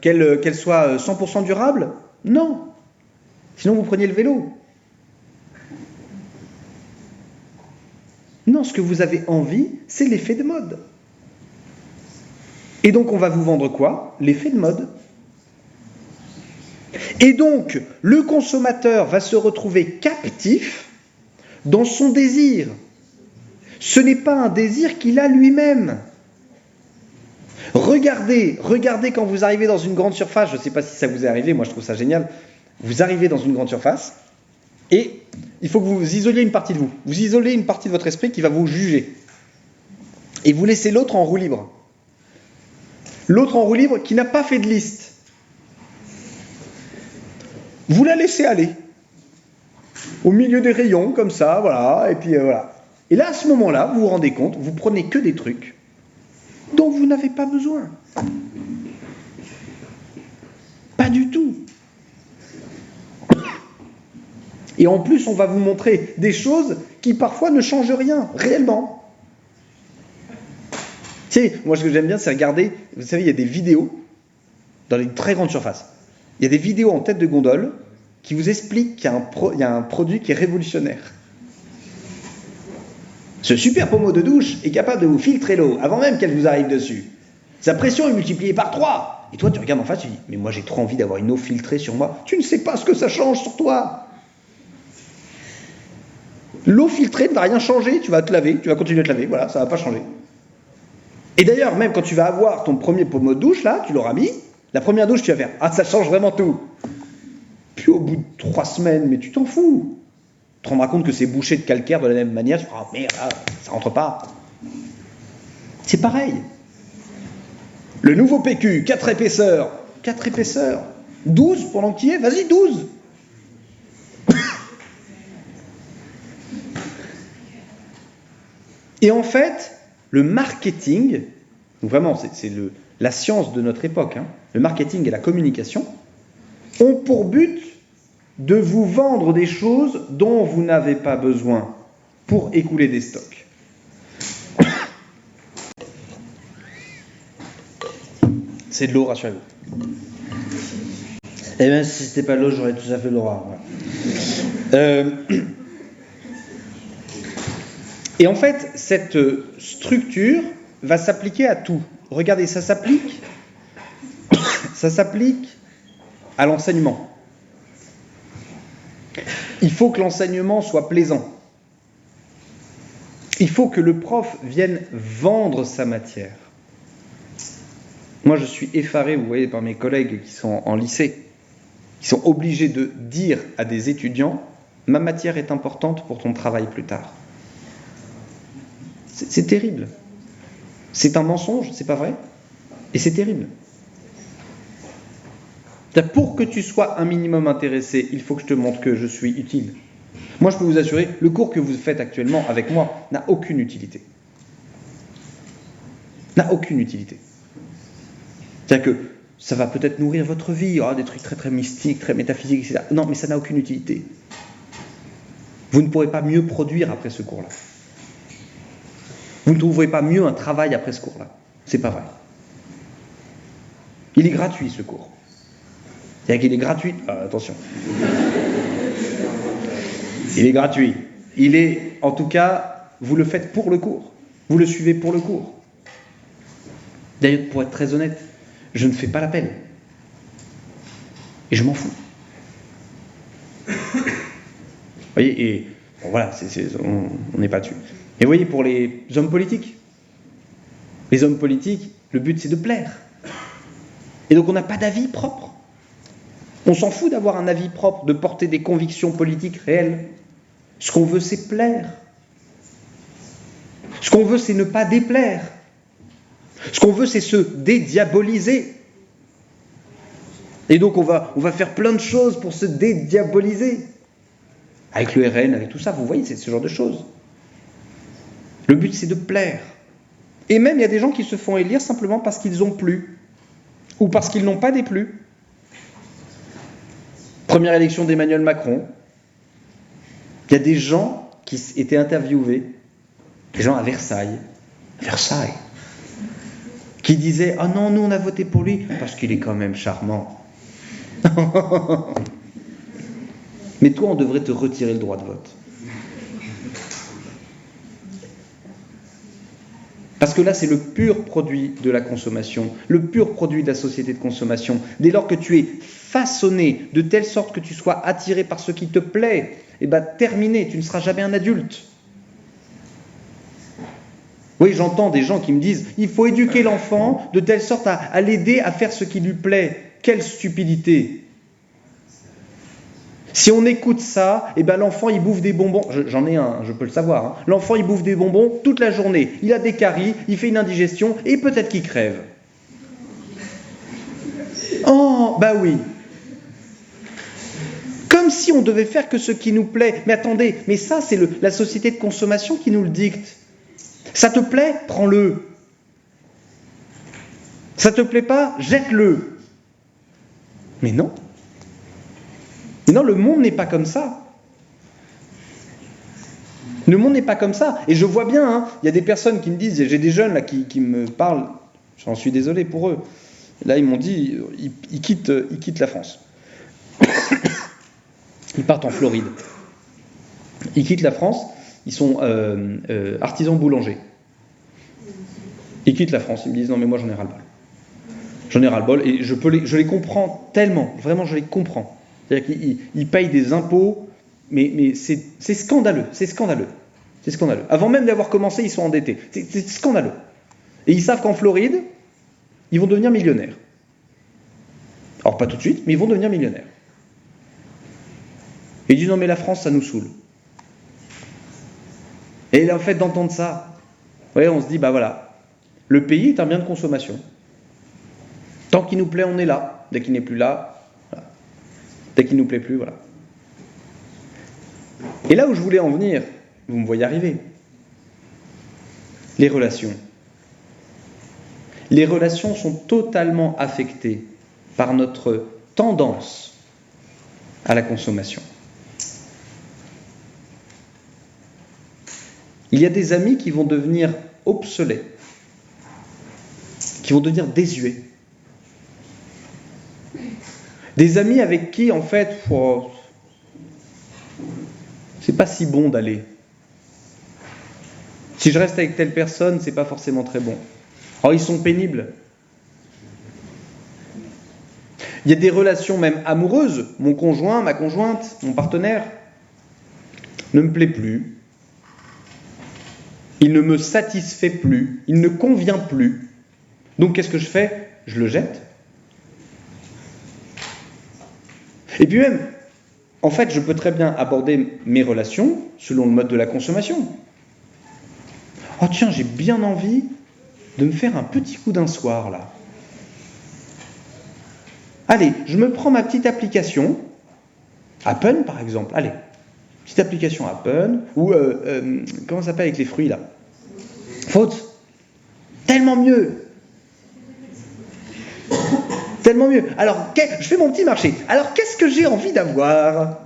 [SPEAKER 3] Qu'elle soit 100% durable ? Non. Sinon, vous preniez le vélo. Non, ce que vous avez envie, c'est l'effet de mode. Et donc, on va vous vendre quoi ? L'effet de mode. Et donc, le consommateur va se retrouver captif dans son désir. Ce n'est pas un désir qu'il a lui-même. Regardez quand vous arrivez dans une grande surface, je ne sais pas si ça vous est arrivé, moi je trouve ça génial, vous arrivez dans une grande surface et il faut que vous isoliez une partie de vous. Vous isolez une partie de votre esprit qui va vous juger. Et vous laissez l'autre en roue libre. L'autre en roue libre qui n'a pas fait de liste. Vous la laissez aller. Au milieu des rayons, comme ça, voilà, et puis voilà. Et là, à ce moment-là, vous vous rendez compte, vous prenez que des trucs dont vous n'avez pas besoin. Pas du tout. Et en plus, on va vous montrer des choses qui parfois ne changent rien, réellement. Tu sais, moi ce que j'aime bien, c'est regarder, vous savez, il y a des vidéos dans les très grandes surfaces. Il y a des vidéos en tête de gondole qui vous expliquent qu'il y a un produit qui est révolutionnaire. Ce super pommeau de douche est capable de vous filtrer l'eau avant même qu'elle vous arrive dessus. Sa pression est multipliée par 3. Et toi, tu regardes en face, tu dis, mais moi j'ai trop envie d'avoir une eau filtrée sur moi. Tu ne sais pas ce que ça change sur toi. L'eau filtrée ne va rien changer, tu vas te laver, tu vas continuer à te laver, voilà, ça ne va pas changer. Et d'ailleurs, même quand tu vas avoir ton premier pommeau de douche, là, tu l'auras mis, la première douche, tu vas faire, ah, ça change vraiment tout. Puis au bout de 3 semaines, mais tu t'en fous. Tu te rendras compte que c'est bouché de calcaire de la même manière, tu te dis, ah merde, ça rentre pas. C'est pareil. Le nouveau PQ, 4 épaisseurs. 4 épaisseurs. 12 pendant que tu y es, vas-y, 12. Et en fait, le marketing, donc vraiment c'est la science de notre époque, hein, le marketing et la communication, ont pour but de vous vendre des choses dont vous n'avez pas besoin pour écouler des stocks.
[SPEAKER 1] C'est de l'eau, rassurez-vous.
[SPEAKER 3] Eh bien, si c'était pas de l'eau, j'aurais tout à fait l'aura. Voilà. Et en fait, cette structure va s'appliquer à tout. Regardez, ça s'applique à l'enseignement. Il faut que l'enseignement soit plaisant. Il faut que le prof vienne vendre sa matière. Moi, je suis effaré, vous voyez, par mes collègues qui sont en lycée, qui sont obligés de dire à des étudiants « ma matière est importante pour ton travail plus tard ». C'est terrible. C'est un mensonge, c'est pas vrai? Et c'est terrible. Pour que tu sois un minimum intéressé, il faut que je te montre que je suis utile. Moi, je peux vous assurer, le cours que vous faites actuellement avec moi n'a aucune utilité. N'a aucune utilité. C'est-à-dire que ça va peut-être nourrir votre vie, des trucs très très mystiques, très métaphysiques, etc. Non, mais ça n'a aucune utilité. Vous ne pourrez pas mieux produire après ce cours-là. Vous ne trouverez pas mieux un travail après ce cours-là. C'est pas vrai. Il est gratuit, ce cours. C'est-à-dire qu'il est gratuit. Attention. Il est gratuit. Il est, en tout cas, vous le faites pour le cours. Vous le suivez pour le cours. D'ailleurs, pour être très honnête, je ne fais pas l'appel. Et je m'en fous. Vous voyez, et bon, voilà, on n'est pas dessus. Et vous voyez, pour les hommes politiques, le but c'est de plaire. Et donc on n'a pas d'avis propre. On s'en fout d'avoir un avis propre, de porter des convictions politiques réelles. Ce qu'on veut, c'est plaire. Ce qu'on veut, c'est ne pas déplaire. Ce qu'on veut, c'est se dédiaboliser. Et donc on va faire plein de choses pour se dédiaboliser. Avec le RN, avec tout ça, vous voyez, c'est ce genre de choses. Le but, c'est de plaire. Et même, il y a des gens qui se font élire simplement parce qu'ils ont plu. Ou parce qu'ils n'ont pas déplu. Première élection d'Emmanuel Macron. Il y a des gens qui étaient interviewés, des gens à Versailles, qui disaient « Ah non, nous on a voté pour lui parce qu'il est quand même charmant. » Mais toi, on devrait te retirer le droit de vote. Parce que là, c'est le pur produit de la consommation, le pur produit de la société de consommation. Dès lors que tu es façonné de telle sorte que tu sois attiré par ce qui te plaît, terminé, tu ne seras jamais un adulte. Oui, j'entends des gens qui me disent « Il faut éduquer l'enfant de telle sorte à l'aider à faire ce qui lui plaît. » Quelle stupidité! Si on écoute ça, l'enfant il bouffe des bonbons. J'en ai un, je peux le savoir. Hein. L'enfant il bouffe des bonbons toute la journée. Il a des caries, il fait une indigestion et peut-être qu'il crève. Oh, bah oui. Comme si on devait faire que ce qui nous plaît. Mais attendez, mais ça c'est la société de consommation qui nous le dicte. Ça te plaît? Prends-le. Ça te plaît pas? Jette-le. Mais non. Mais non, le monde n'est pas comme ça. Le monde n'est pas comme ça. Et je vois bien, il y a des personnes qui me disent, j'ai des jeunes là qui me parlent, j'en suis désolé pour eux. Là, ils m'ont dit, ils quittent la France. Ils partent en Floride. Ils quittent la France, ils sont artisans boulangers. Ils quittent la France, ils me disent, non mais moi j'en ai ras-le-bol. J'en ai ras-le-bol et je les comprends tellement, vraiment je les comprends. C'est-à-dire qu'ils payent des impôts, mais c'est scandaleux, c'est scandaleux. C'est scandaleux. Avant même d'avoir commencé, ils sont endettés. C'est scandaleux. Et ils savent qu'en Floride, ils vont devenir millionnaires. Alors pas tout de suite, mais ils vont devenir millionnaires. Et ils disent non mais la France, ça nous saoule. Et en fait d'entendre ça, ouais, on se dit bah voilà, le pays est un bien de consommation. Tant qu'il nous plaît, on est là. Dès qu'il n'est plus là, voilà. Dès qu'il ne nous plaît plus, voilà. Et là où je voulais en venir, vous me voyez arriver. Les relations. Les relations sont totalement affectées par notre tendance à la consommation. Il y a des amis qui vont devenir obsolètes, qui vont devenir désuets. Des amis avec qui, en fait, c'est pas si bon d'aller. Si je reste avec telle personne, c'est pas forcément très bon. Oh, ils sont pénibles. Il y a des relations même amoureuses. Mon conjoint, ma conjointe, mon partenaire ne me plaît plus. Il ne me satisfait plus. Il ne convient plus. Donc qu'est-ce que je fais? Je le jette. Et puis même, en fait, je peux très bien aborder mes relations selon le mode de la consommation. Oh tiens, j'ai bien envie de me faire un petit coup d'un soir, là. Allez, je me prends ma petite application, Appen par exemple, allez, petite application Appen, ou comment ça s'appelle avec les fruits là? Faute. Tellement mieux. Tellement mieux. Alors, je fais mon petit marché. Alors, qu'est-ce que j'ai envie d'avoir?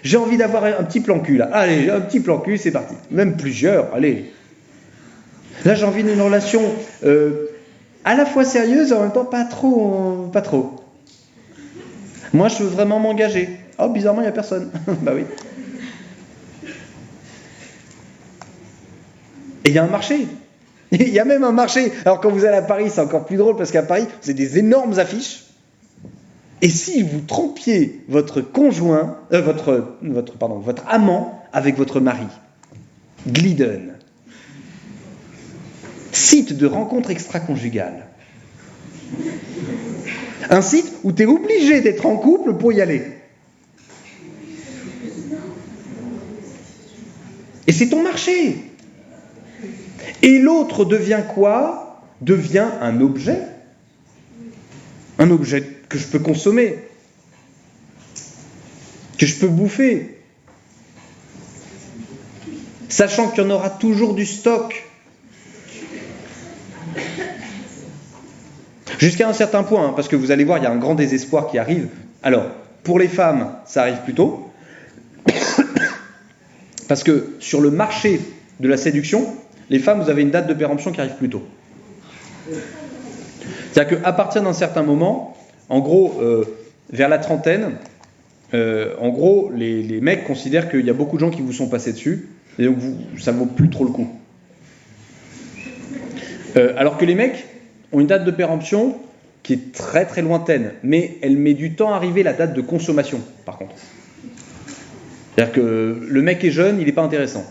[SPEAKER 3] J'ai envie d'avoir un petit plan cul là. Allez, j'ai un petit plan cul, c'est parti. Même plusieurs, allez. Là, j'ai envie d'une relation à la fois sérieuse et en même temps pas trop. Pas trop. Moi, je veux vraiment m'engager. Oh, bizarrement, il n'y a personne. Bah oui. Et il y a un marché. Il y a même un marché. Alors, quand vous allez à Paris, c'est encore plus drôle parce qu'à Paris, vous avez des énormes affiches. Et si vous trompiez votre conjoint, votre amant avec votre mari, Glidden, site de rencontre extra-conjugale. Un site où tu es obligé d'être en couple pour y aller. Et c'est ton marché. Et l'autre devient quoi? Devient un objet. Un objet que je peux consommer. Que je peux bouffer. Sachant qu'il y en aura toujours du stock. Jusqu'à un certain point, hein, parce que vous allez voir, il y a un grand désespoir qui arrive. Alors, pour les femmes, ça arrive plus tôt. Parce que sur le marché de la séduction, les femmes, vous avez une date de péremption qui arrive plus tôt. C'est-à-dire qu'à partir d'un certain moment, en gros, vers la trentaine, en gros, les mecs considèrent qu'il y a beaucoup de gens qui vous sont passés dessus, et donc ça ne vaut plus trop le coup. Alors que les mecs ont une date de péremption qui est très très lointaine, mais elle met du temps à arriver, la date de consommation, par contre. C'est-à-dire que le mec est jeune, il n'est pas intéressant.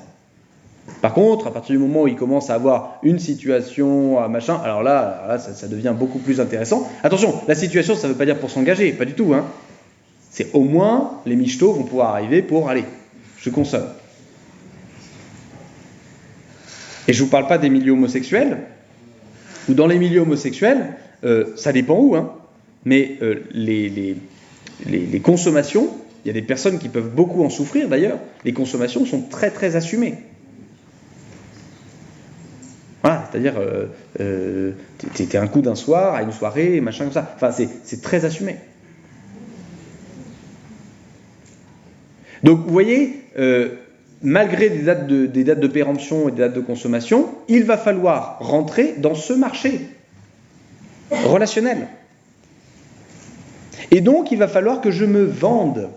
[SPEAKER 3] Par contre, à partir du moment où il commence à avoir une situation, machin, alors là ça devient beaucoup plus intéressant. Attention, la situation, ça ne veut pas dire pour s'engager, pas du tout. Hein. C'est au moins, les michetots vont pouvoir arriver pour, allez, je consomme. Et je ne vous parle pas des milieux homosexuels, ou dans les milieux homosexuels, ça dépend où, hein, mais les consommations, il y a des personnes qui peuvent beaucoup en souffrir d'ailleurs, les consommations sont très très assumées. Voilà, c'est-à-dire, t'es un coup d'un soir, à une soirée, machin comme ça, enfin c'est très assumé. Donc vous voyez, malgré des dates de péremption et des dates de consommation, il va falloir rentrer dans ce marché relationnel. Et donc, il va falloir que je me vende.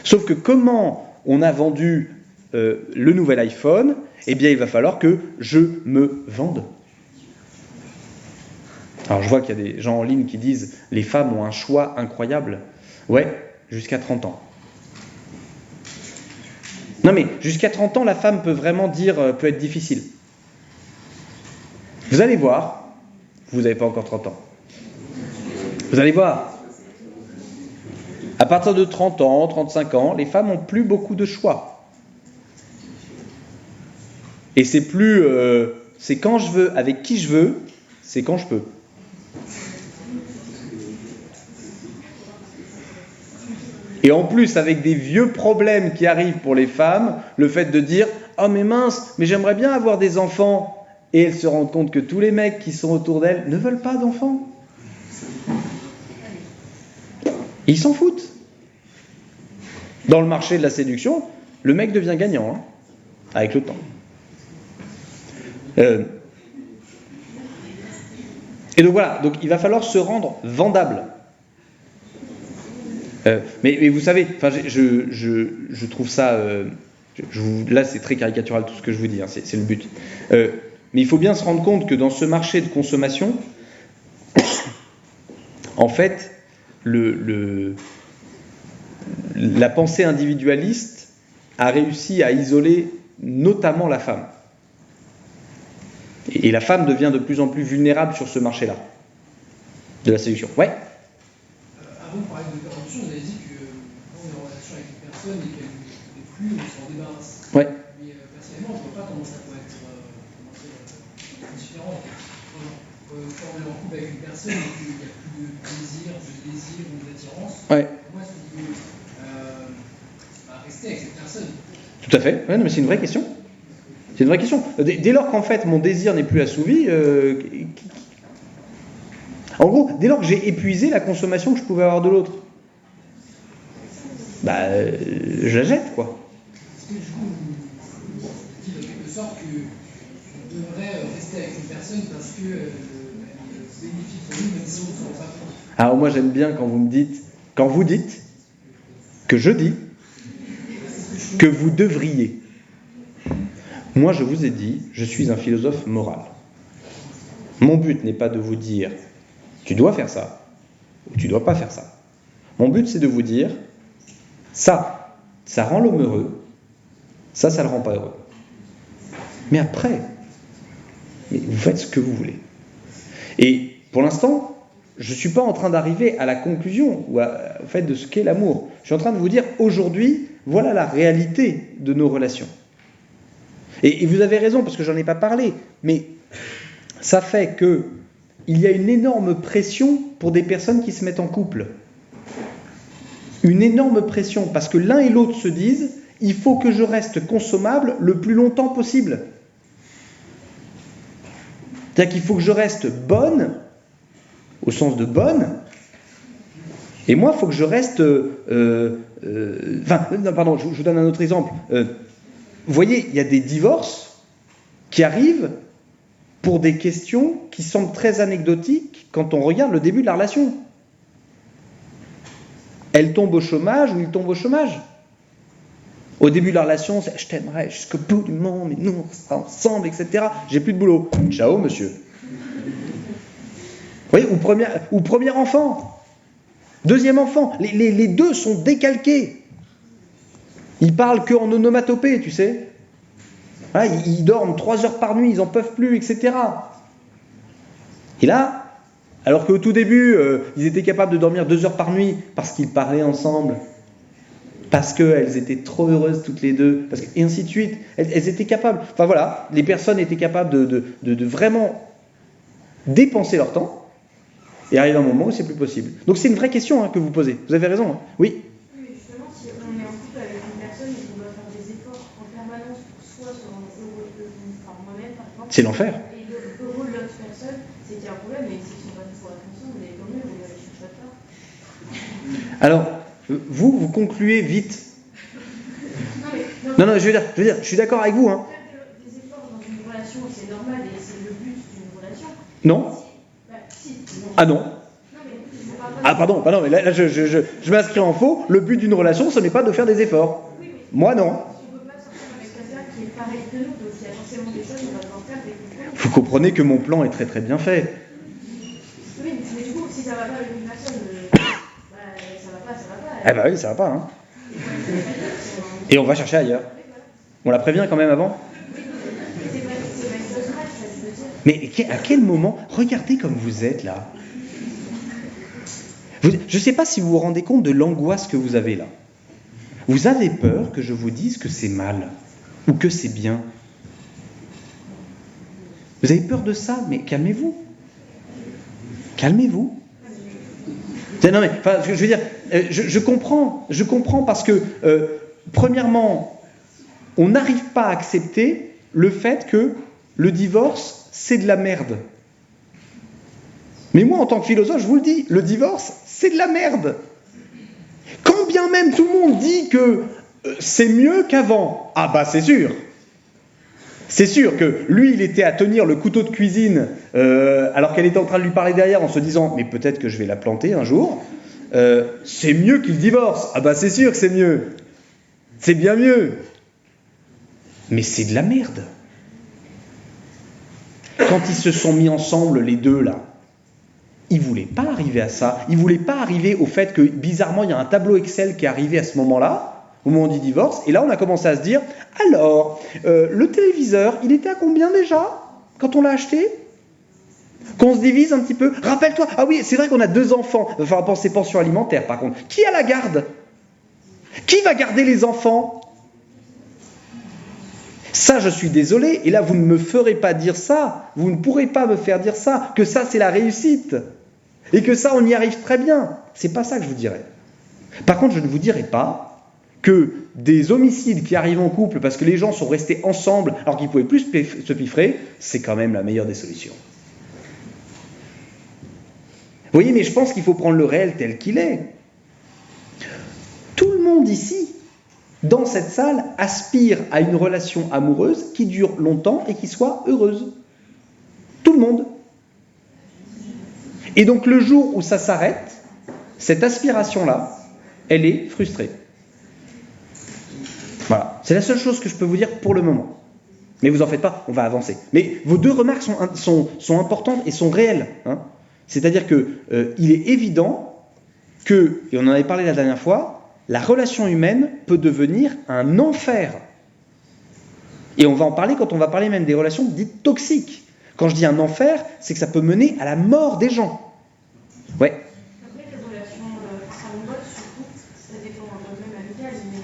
[SPEAKER 3] Sauf que comment on a vendu le nouvel iPhone? Eh bien, il va falloir que je me vende. Alors, je vois qu'il y a des gens en ligne qui disent « Les femmes ont un choix incroyable. » Ouais, jusqu'à 30 ans. Non mais, jusqu'à 30 ans, la femme peut vraiment peut être difficile. Vous allez voir, vous n'avez pas encore 30 ans. Vous allez voir, à partir de 30 ans, 35 ans, les femmes n'ont plus beaucoup de choix. Et c'est plus, c'est quand je veux, avec qui je veux, c'est quand je peux. Et en plus, avec des vieux problèmes qui arrivent pour les femmes, le fait de dire « Oh mais mince, mais j'aimerais bien avoir des enfants », et elles se rendent compte que tous les mecs qui sont autour d'elles ne veulent pas d'enfants. Ils s'en foutent. Dans le marché de la séduction, le mec devient gagnant, hein, avec le temps. Et donc voilà, donc il va falloir se rendre vendable. Mais vous savez, enfin, je trouve ça... là, c'est très caricatural tout ce que je vous dis, hein, c'est le but. Mais il faut bien se rendre compte que dans ce marché de consommation, en fait, la pensée individualiste a réussi à isoler notamment la femme. Et la femme devient de plus en plus vulnérable sur ce marché-là, de la séduction. Ouais.
[SPEAKER 2] Avant de parler de corruption, vous avez dit que quand on est en relation avec une personne et qu'elle n'est plus, on s'en débarrasse.
[SPEAKER 3] Ouais.
[SPEAKER 2] Mais personnellement, je ne vois pas comment ça peut être différent. Quand on est en couple avec une personne et qu'il n'y a plus de désir ou d'attirance,
[SPEAKER 3] Ouais.
[SPEAKER 2] comment est-ce qu'on peut rester avec cette personne?
[SPEAKER 3] Tout à fait. Ouais, non, mais c'est une vraie question. C'est une vraie question. Dès lors qu'en fait mon désir n'est plus assouvi, en gros, dès lors que j'ai épuisé la consommation que je pouvais avoir de l'autre, je la jette, quoi.
[SPEAKER 2] Est-ce que du coup, vous dites en quelque sorte qu'on devrait rester avec une personne parce qu'elle bénéficie pour nous, même si on ne s'en rend pas compte?
[SPEAKER 3] Alors moi j'aime bien quand vous dites, que je dis, que vous devriez. Moi je vous ai dit, je suis un philosophe moral. Mon but n'est pas de vous dire, tu dois faire ça, ou tu dois pas faire ça. Mon but c'est de vous dire, ça rend l'homme heureux, ça le rend pas heureux. Mais après, vous faites ce que vous voulez. Et pour l'instant, je ne suis pas en train d'arriver à la conclusion ou au fait de ce qu'est l'amour. Je suis en train de vous dire, aujourd'hui, voilà la réalité de nos relations. Et vous avez raison, parce que j'en ai pas parlé, mais ça fait qu'il y a une énorme pression pour des personnes qui se mettent en couple. Une énorme pression, parce que l'un et l'autre se disent, il faut que je reste consommable le plus longtemps possible. C'est-à-dire qu'il faut que je reste bonne, au sens de bonne, et moi, il faut que je reste... je vous donne un autre exemple. Vous voyez, il y a des divorces qui arrivent pour des questions qui semblent très anecdotiques quand on regarde le début de la relation. Elle tombe au chômage ou il tombe au chômage. Au début de la relation, c'est « je t'aimerais jusqu'au bout du monde, mais nous, on sera ensemble, etc. J'ai plus de boulot. Ciao, monsieur. » Vous voyez, ou premier enfant. Deuxième enfant. Les deux sont décalqués. Ils parlent qu'en onomatopée, tu sais. Voilà, ils dorment 3 heures par nuit, ils n'en peuvent plus, etc. Et là, alors qu'au tout début, ils étaient capables de dormir 2 heures par nuit parce qu'ils parlaient ensemble, parce qu'elles étaient trop heureuses toutes les deux, et ainsi de suite. Elles étaient capables. Enfin voilà, les personnes étaient capables de vraiment dépenser leur temps, et arrive un moment où c'est plus possible. Donc c'est une vraie question que vous posez. Vous avez raison. Hein. Oui.
[SPEAKER 5] Oui, justement, si on est en couple avec une personne et qu'on doit faire des efforts en permanence pour soi se rendre heureux par moi-même, par exemple.
[SPEAKER 3] C'est l'enfer.
[SPEAKER 5] Et heureux de l'autre personne, c'était un problème, mais s'ils sont pas pour être ensemble, et tant mieux, vous allez chercher autre part.
[SPEAKER 3] Alors, vous concluez vite. Non, je veux dire, je suis d'accord avec vous. Hein.
[SPEAKER 5] Faire des efforts dans une relation, c'est normal et c'est le but d'une relation.
[SPEAKER 3] Non. Ah non. Ah pardon, mais là je m'inscris en faux. Le but d'une relation, ce n'est pas de faire des efforts. Moi non.
[SPEAKER 5] On ne peut pas sortir avec quelqu'un qui est pareil que nous, donc il y a forcément des choses qu'on va devoir faire.
[SPEAKER 3] Vous comprenez que mon plan est très très bien fait.
[SPEAKER 5] Oui, mais du coup, si ça ne va pas avec une personne, ça va pas.
[SPEAKER 3] Eh ben oui, ça va pas. Hein. Et on va chercher ailleurs. On la prévient quand même avant. Mais à quel moment, regardez comme vous êtes là. Je ne sais pas si vous vous rendez compte de l'angoisse que vous avez là. Vous avez peur que je vous dise que c'est mal ou que c'est bien. Vous avez peur de ça, mais calmez-vous. Calmez-vous. Non mais, enfin, je veux dire, je comprends parce que, premièrement, on n'arrive pas à accepter le fait que le divorce, c'est de la merde. Mais moi, en tant que philosophe, je vous le dis, le divorce, c'est de la merde. Quand bien même tout le monde dit que c'est mieux qu'avant, ah bah c'est sûr. C'est sûr que lui, il était à tenir le couteau de cuisine alors qu'elle était en train de lui parler derrière en se disant « mais peut-être que je vais la planter un jour ». c'est mieux qu'ils divorcent. Ah bah c'est sûr que c'est mieux. C'est bien mieux. Mais c'est de la merde. Quand ils se sont mis ensemble, les deux là, ils ne voulaient pas arriver à ça. Ils ne voulaient pas arriver au fait que, bizarrement, il y a un tableau Excel qui est arrivé à ce moment-là, au moment du divorce, et là on a commencé à se dire, alors, le téléviseur, il était à combien déjà, quand on l'a acheté ? Qu'on se divise un petit peu. Rappelle-toi, ah oui, c'est vrai qu'on a 2 enfants. Il va falloir penser pension alimentaire, par contre. Qui a la garde ? Qui va garder les enfants ? Ça, je suis désolé, et là, vous ne me ferez pas dire ça, vous ne pourrez pas me faire dire ça, que ça, c'est la réussite, et que ça, on y arrive très bien. C'est pas ça que je vous dirais. Par contre, je ne vous dirai pas que des homicides qui arrivent en couple parce que les gens sont restés ensemble alors qu'ils ne pouvaient plus se piffrer, c'est quand même la meilleure des solutions. Vous voyez, mais je pense qu'il faut prendre le réel tel qu'il est. Tout le monde ici, dans cette salle, aspire à une relation amoureuse qui dure longtemps et qui soit heureuse. Tout le monde. Et donc le jour où ça s'arrête, cette aspiration-là, elle est frustrée. Voilà. C'est la seule chose que je peux vous dire pour le moment. Mais vous en faites pas, on va avancer. Mais vos 2 remarques sont importantes et sont réelles. Hein. C'est-à-dire qu'il est évident que, et on en avait parlé la dernière fois, la relation humaine peut devenir un enfer. Et on va en parler quand on va parler même des relations dites toxiques. Quand je dis un enfer, c'est que ça peut mener à la mort des gens. Ouais.
[SPEAKER 5] Après, les relations amoureuses, surtout, ça dépend même amical, mais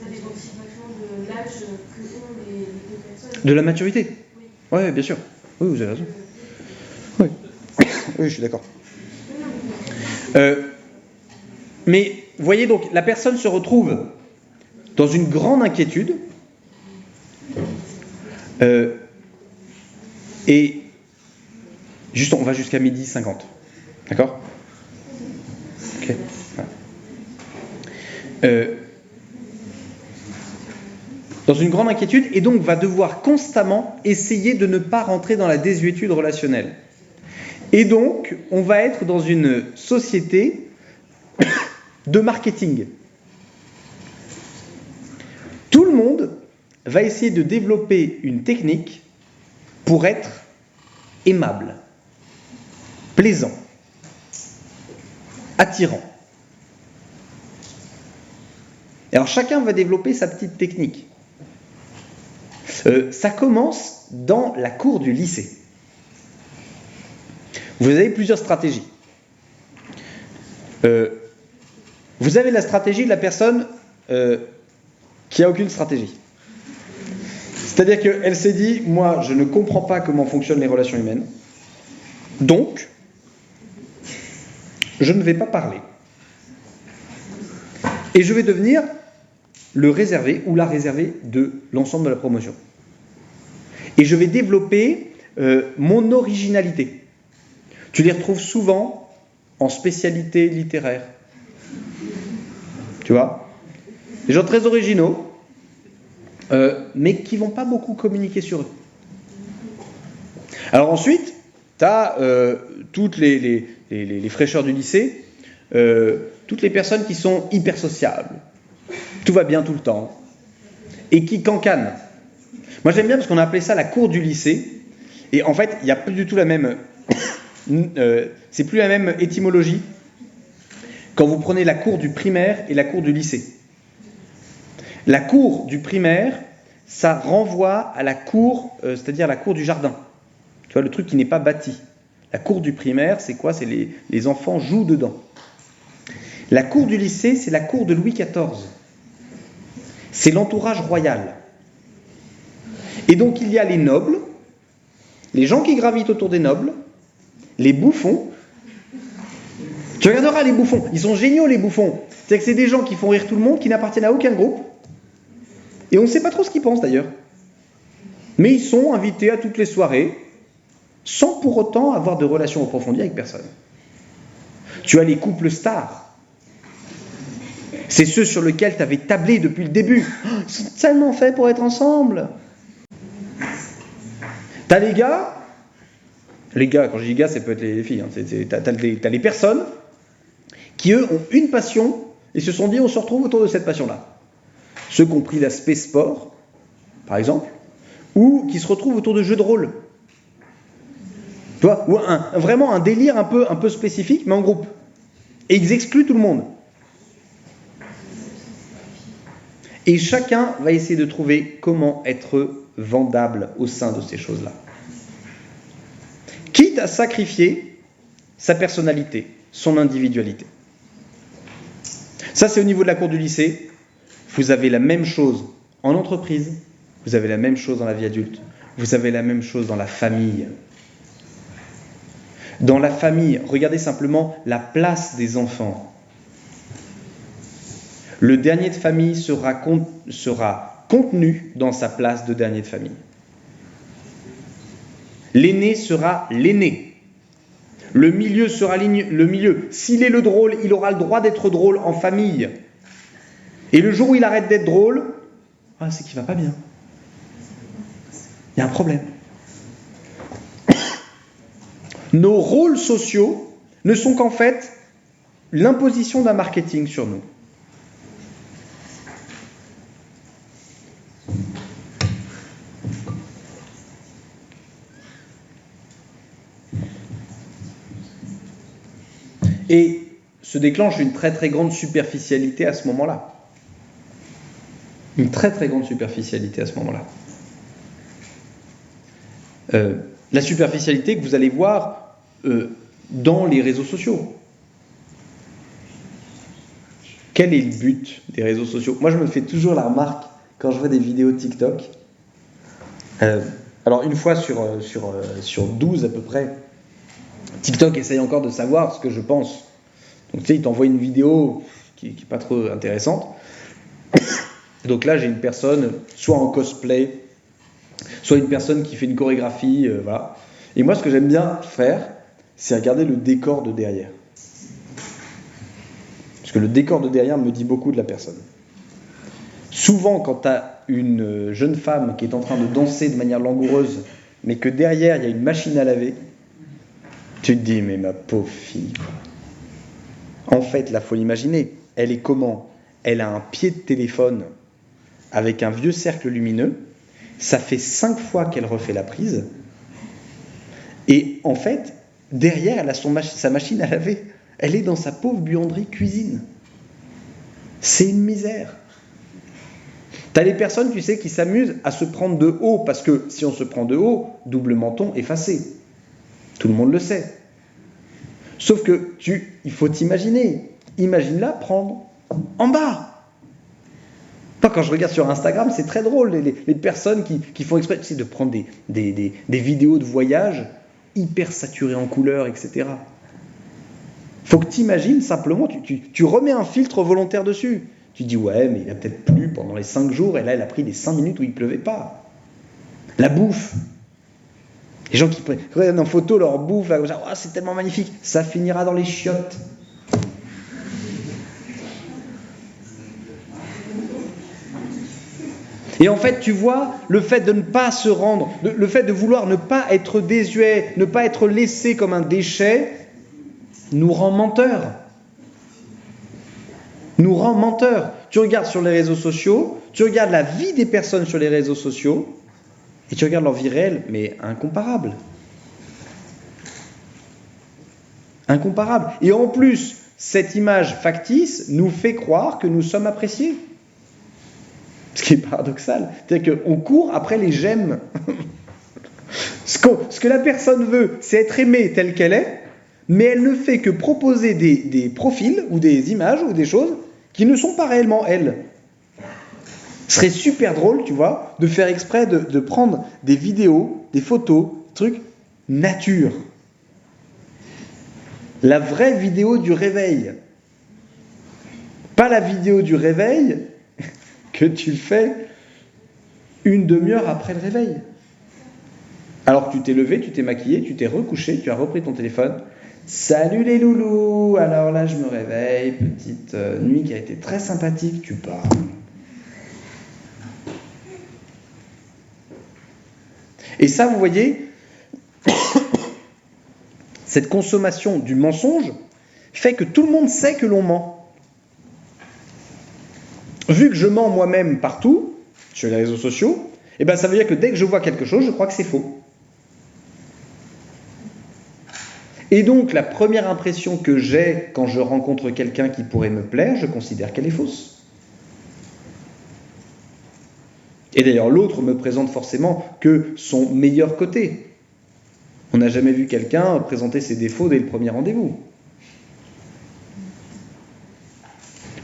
[SPEAKER 5] ça dépend aussi vachement de l'âge que ont les 2 personnes.
[SPEAKER 3] De la maturité.
[SPEAKER 5] Oui.
[SPEAKER 3] Ouais, bien sûr. Oui, vous avez raison. Oui, oui, je suis d'accord. Mais, vous voyez, donc, la personne se retrouve dans une grande inquiétude et juste, on va jusqu'à 12h50. D'accord ? Ok. Ouais. Dans une grande inquiétude et donc va devoir constamment essayer de ne pas rentrer dans la désuétude relationnelle. Et donc, on va être dans une société de marketing. Tout le monde va essayer de développer une technique pour être aimable, plaisant, attirant. Et alors chacun va développer sa petite technique. Ça commence dans la cour du lycée. Vous avez plusieurs stratégies. Vous avez la stratégie de la personne qui n'a aucune stratégie. C'est-à-dire qu'elle s'est dit, moi, je ne comprends pas comment fonctionnent les relations humaines, donc, je ne vais pas parler. Et je vais devenir le réservé ou la réservée de l'ensemble de la promotion. Et je vais développer mon originalité. Tu les retrouves souvent en spécialité littéraire. Tu vois ? Des gens très originaux, mais qui ne vont pas beaucoup communiquer sur eux. Alors ensuite, tu as toutes les fraîcheurs du lycée, toutes les personnes qui sont hyper sociables, tout va bien tout le temps, et qui cancanent. Moi j'aime bien parce qu'on a appelé ça la cour du lycée, et en fait il n'y a plus du tout la même, c'est plus la même étymologie quand vous prenez la cour du primaire et la cour du lycée. La cour du primaire, ça renvoie à la cour, c'est-à-dire la cour du jardin. Tu vois, le truc qui n'est pas bâti. La cour du primaire, c'est quoi ? C'est les enfants jouent dedans. La cour du lycée, c'est la cour de Louis XIV. C'est l'entourage royal. Et donc, il y a les nobles, les gens qui gravitent autour des nobles, les bouffons. Tu regarderas les bouffons. Ils sont géniaux, les bouffons. C'est que c'est des gens qui font rire tout le monde, qui n'appartiennent à aucun groupe. Et on ne sait pas trop ce qu'ils pensent, d'ailleurs. Mais ils sont invités à toutes les soirées, sans pour autant avoir de relations approfondies avec personne. Tu as les couples stars. C'est ceux sur lesquels tu avais tablé depuis le début. Ils sont tellement faits pour être ensemble. T'as les gars, quand je dis gars, ça peut être les filles, t'as les personnes qui eux ont une passion et se sont dit on se retrouve autour de cette passion-là. Ceux qui ont pris l'aspect sport, par exemple, ou qui se retrouvent autour de jeux de rôle. Tu vois, ou vraiment un délire un peu spécifique, mais en groupe. Et ils excluent tout le monde. Et chacun va essayer de trouver comment être vendable au sein de ces choses-là. Quitte à sacrifier sa personnalité, son individualité. Ça, c'est au niveau de la cour du lycée. Vous avez la même chose en entreprise, vous avez la même chose dans la vie adulte, vous avez la même chose dans la famille. Dans la famille, regardez simplement la place des enfants. Le dernier de famille sera contenu dans sa place de dernier de famille. L'aîné sera l'aîné. Le milieu sera le milieu. S'il est le drôle, il aura le droit d'être drôle en famille. Et le jour où il arrête d'être drôle, c'est qu'il ne va pas bien. Il y a un problème. Nos rôles sociaux ne sont qu'en fait l'imposition d'un marketing sur nous. Et se déclenche une très très grande superficialité à ce moment-là. Une très très grande superficialité à ce moment-là. La superficialité que vous allez voir dans les réseaux sociaux. Quel est le but des réseaux sociaux ? Moi, je me fais toujours la remarque quand je vois des vidéos TikTok. Alors, une fois sur 12 à peu près, TikTok essaye encore de savoir ce que je pense. Donc, tu sais, il t'envoie une vidéo qui n'est pas trop intéressante. Donc là, j'ai une personne, soit en cosplay, soit une personne qui fait une chorégraphie, voilà. Et moi, ce que j'aime bien faire, c'est regarder le décor de derrière. Parce que le décor de derrière me dit beaucoup de la personne. Souvent, quand tu as une jeune femme qui est en train de danser de manière langoureuse, mais que derrière, il y a une machine à laver, tu te dis, mais ma pauvre fille, quoi. En fait, là, il faut l'imaginer. Elle est comment ? Elle a un pied de téléphone avec un vieux cercle lumineux. Ça fait 5 fois qu'elle refait la prise. Et en fait, derrière, elle a sa machine à laver. Elle est dans sa pauvre buanderie cuisine. C'est une misère. Tu as les personnes, tu sais, qui s'amusent à se prendre de haut, parce que si on se prend de haut, double menton effacé. Tout le monde le sait. Sauf que il faut t'imaginer. Imagine-la prendre en bas. Quand je regarde sur Instagram, c'est très drôle, les personnes qui font exprès, tu sais, de prendre des vidéos de voyage hyper saturées en couleurs, etc. Faut que tu imagines simplement, tu remets un filtre volontaire dessus. Tu dis, ouais, mais il a peut-être plu pendant les 5 jours, et là, il a pris des 5 minutes où il ne pleuvait pas. La bouffe. Les gens qui prennent en photo leur bouffe, là, c'est tellement magnifique, ça finira dans les chiottes. Et en fait, tu vois, le fait de ne pas se rendre, le fait de vouloir ne pas être désuet, ne pas être laissé comme un déchet, nous rend menteurs. Nous rend menteurs. Tu regardes sur les réseaux sociaux, tu regardes la vie des personnes sur les réseaux sociaux, et tu regardes leur vie réelle, mais incomparable. Incomparable. Et en plus, cette image factice nous fait croire que nous sommes appréciés. Ce qui est paradoxal. C'est-à-dire qu'on court après les j'aime. Ce que la personne veut, c'est être aimée telle qu'elle est, mais elle ne fait que proposer des profils ou des images ou des choses qui ne sont pas réellement elle. Ce serait super drôle, tu vois, de faire exprès de prendre des vidéos, des photos, trucs nature. La vraie vidéo du réveil. Pas la vidéo du réveil que tu fais une demi-heure après le réveil. Alors que tu t'es levé, tu t'es maquillé, tu t'es recouché, tu as repris ton téléphone. Salut les loulous, alors là je me réveille, petite nuit qui a été très sympathique, tu pars. Et ça, vous voyez, cette consommation du mensonge, fait que tout le monde sait que l'on ment. Vu que je mens moi-même partout, sur les réseaux sociaux, eh ben ça veut dire que dès que je vois quelque chose, je crois que c'est faux. Et donc, la première impression que j'ai quand je rencontre quelqu'un qui pourrait me plaire, je considère qu'elle est fausse. Et d'ailleurs, l'autre me présente forcément que son meilleur côté. On n'a jamais vu quelqu'un présenter ses défauts dès le premier rendez-vous.